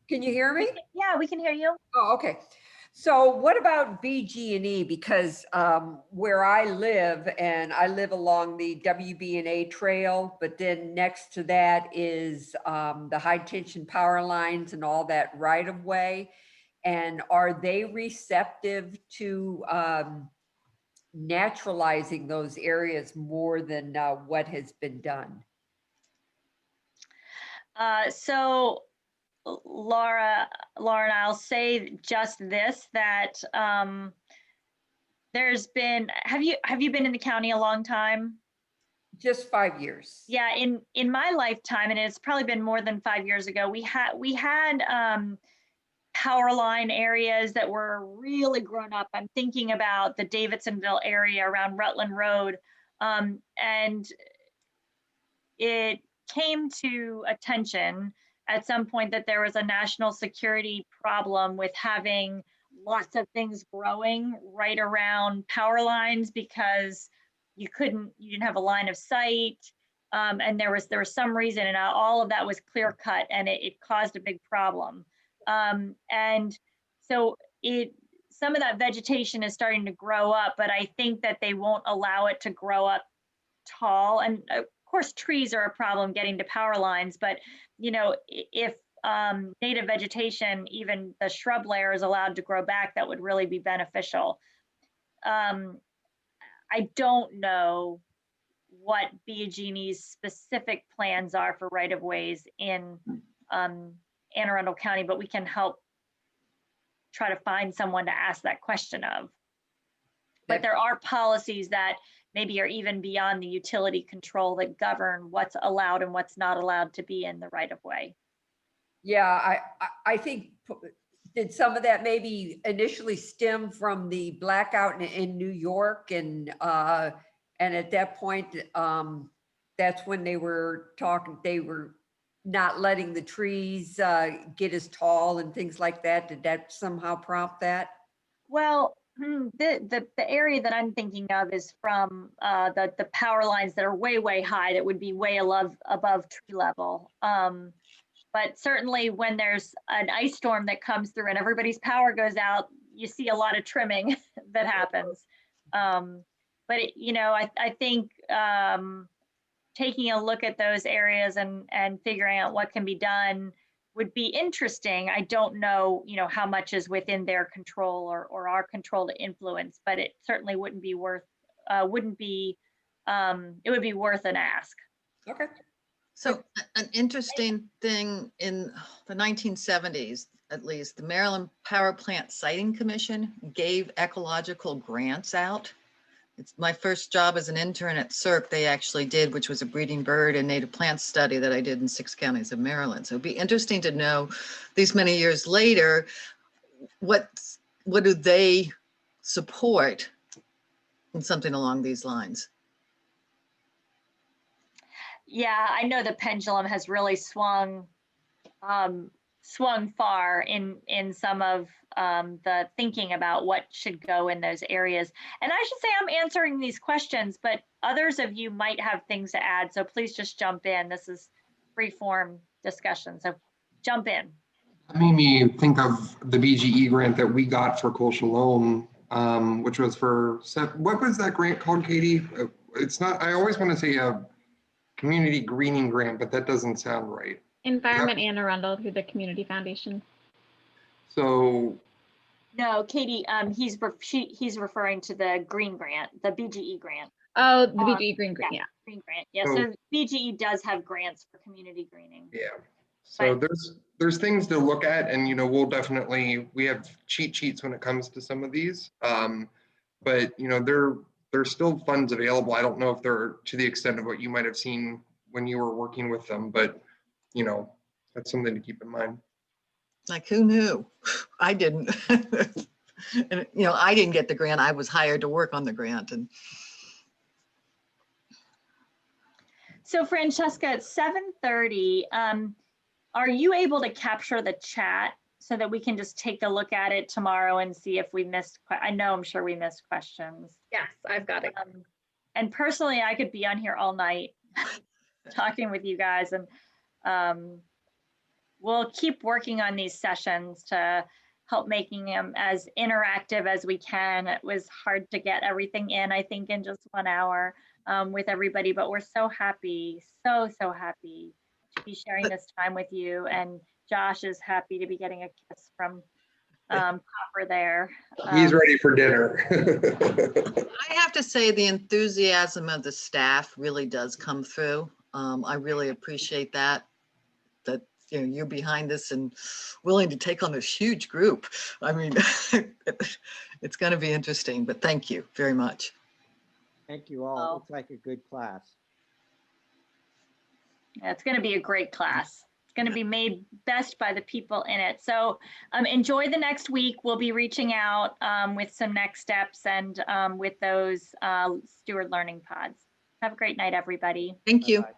S4: Can you hear me?
S9: Yeah, we can hear you.
S4: Oh, okay. So what about BG&E? Because where I live, and I live along the WB&A trail, but then next to that is the high tension power lines and all that right of way. And are they receptive to naturalizing those areas more than what has been done?
S9: So Lauren, I'll say just this, that there's been, have you been in the county a long time?
S4: Just 5 years.
S9: Yeah, in my lifetime, and it's probably been more than 5 years ago, we had power line areas that were really grown up. I'm thinking about the Davidsonville area around Rutland Road, and it came to attention at some point that there was a national security problem with having lots of things growing right around power lines because you didn't have a line of sight, and there was some reason, and all of that was clear cut, and it caused a big problem. And so some of that vegetation is starting to grow up, but I think that they won't allow it to grow up tall. And of course, trees are a problem getting to power lines, but if native vegetation, even the shrub layer, is allowed to grow back, that would really be beneficial. I don't know what BG&E's specific plans are for right-of-ways in Anne Arundel County, but we can help try to find someone to ask that question of. But there are policies that maybe are even beyond the utility control that govern what's allowed and what's not allowed to be in the right-of-way.
S4: Yeah, I think, did some of that maybe initially stem from the blackout in New York, and at that point, that's when they were not letting the trees get as tall and things like that. Did that somehow prompt that?
S9: Well, the area that I'm thinking of is from the power lines that are way high, that would be way above tree level. But certainly when there's an ice storm that comes through and everybody's power goes out, you see a lot of trimming that happens. But I think taking a look at those areas and figuring out what can be done would be interesting. I don't know, how much is within their control or our control to influence, but it certainly wouldn't be worth, it would be worth an ask.
S4: Okay.
S5: So an interesting thing in the 1970s, at least, the Maryland Power Plant Siting Commission gave ecological grants out. It's my first job as an intern at CERC they actually did, which was a breeding bird and native plant study that I did in 6 counties of Maryland. So it'd be interesting to know these many years later, what do they support in something along these lines?
S9: Yeah, I know the pendulum has really swung far in some of the thinking about what should go in those areas. And I should say I'm answering these questions, but others of you might have things to add. So please just jump in. This is free form discussion. So jump in.
S11: That made me think of the BGE grant that we got for Col Shalom, which was for, what was that grant called, Katie? It's not, I always want to say a community greening grant, but that doesn't sound right.
S12: Environment Anne Arundel through the Community Foundation.
S11: So.
S9: No, Katie, he's referring to the green grant, the BGE grant.
S12: Oh, the BGE green grant, yeah.
S9: Green grant, yeah. So BGE does have grants for community greening.
S11: Yeah. So there's things to look at, and we'll definitely, we have cheat sheets when it comes to some of these, but there's still funds available. I don't know if they're to the extent of what you might have seen when you were working with them, but that's something to keep in mind.
S5: Like, who knew? I didn't. And, you know, I didn't get the grant. I was hired to work on the grant. And
S9: So Francesca, at 7:30, are you able to capture the chat so that we can just take a look at it tomorrow and see if we missed, I'm sure we missed questions.
S2: Yes, I've got it.
S9: And personally, I could be on here all night talking with you guys, and we'll keep working on these sessions to help making them as interactive as we can. It was hard to get everything in, I think, in just 1 hour with everybody, but we're so happy, so happy to be sharing this time with you. And Josh is happy to be getting a kiss from Copper there.
S11: He's ready for dinner.
S5: I have to say the enthusiasm of the staff really does come through. I really appreciate that you know, you're behind this and willing to take on this huge group. I mean, it's going to be interesting, but thank you very much.
S3: Thank you all. It looks like a good class.
S9: Yeah, it's going to be a great class. It's going to be made best by the people in it. So enjoy the next week. We'll be reaching out with some next steps and with those Steward Learning Pods. Have a great night, everybody.
S5: Thank you.
S3: Bye-bye.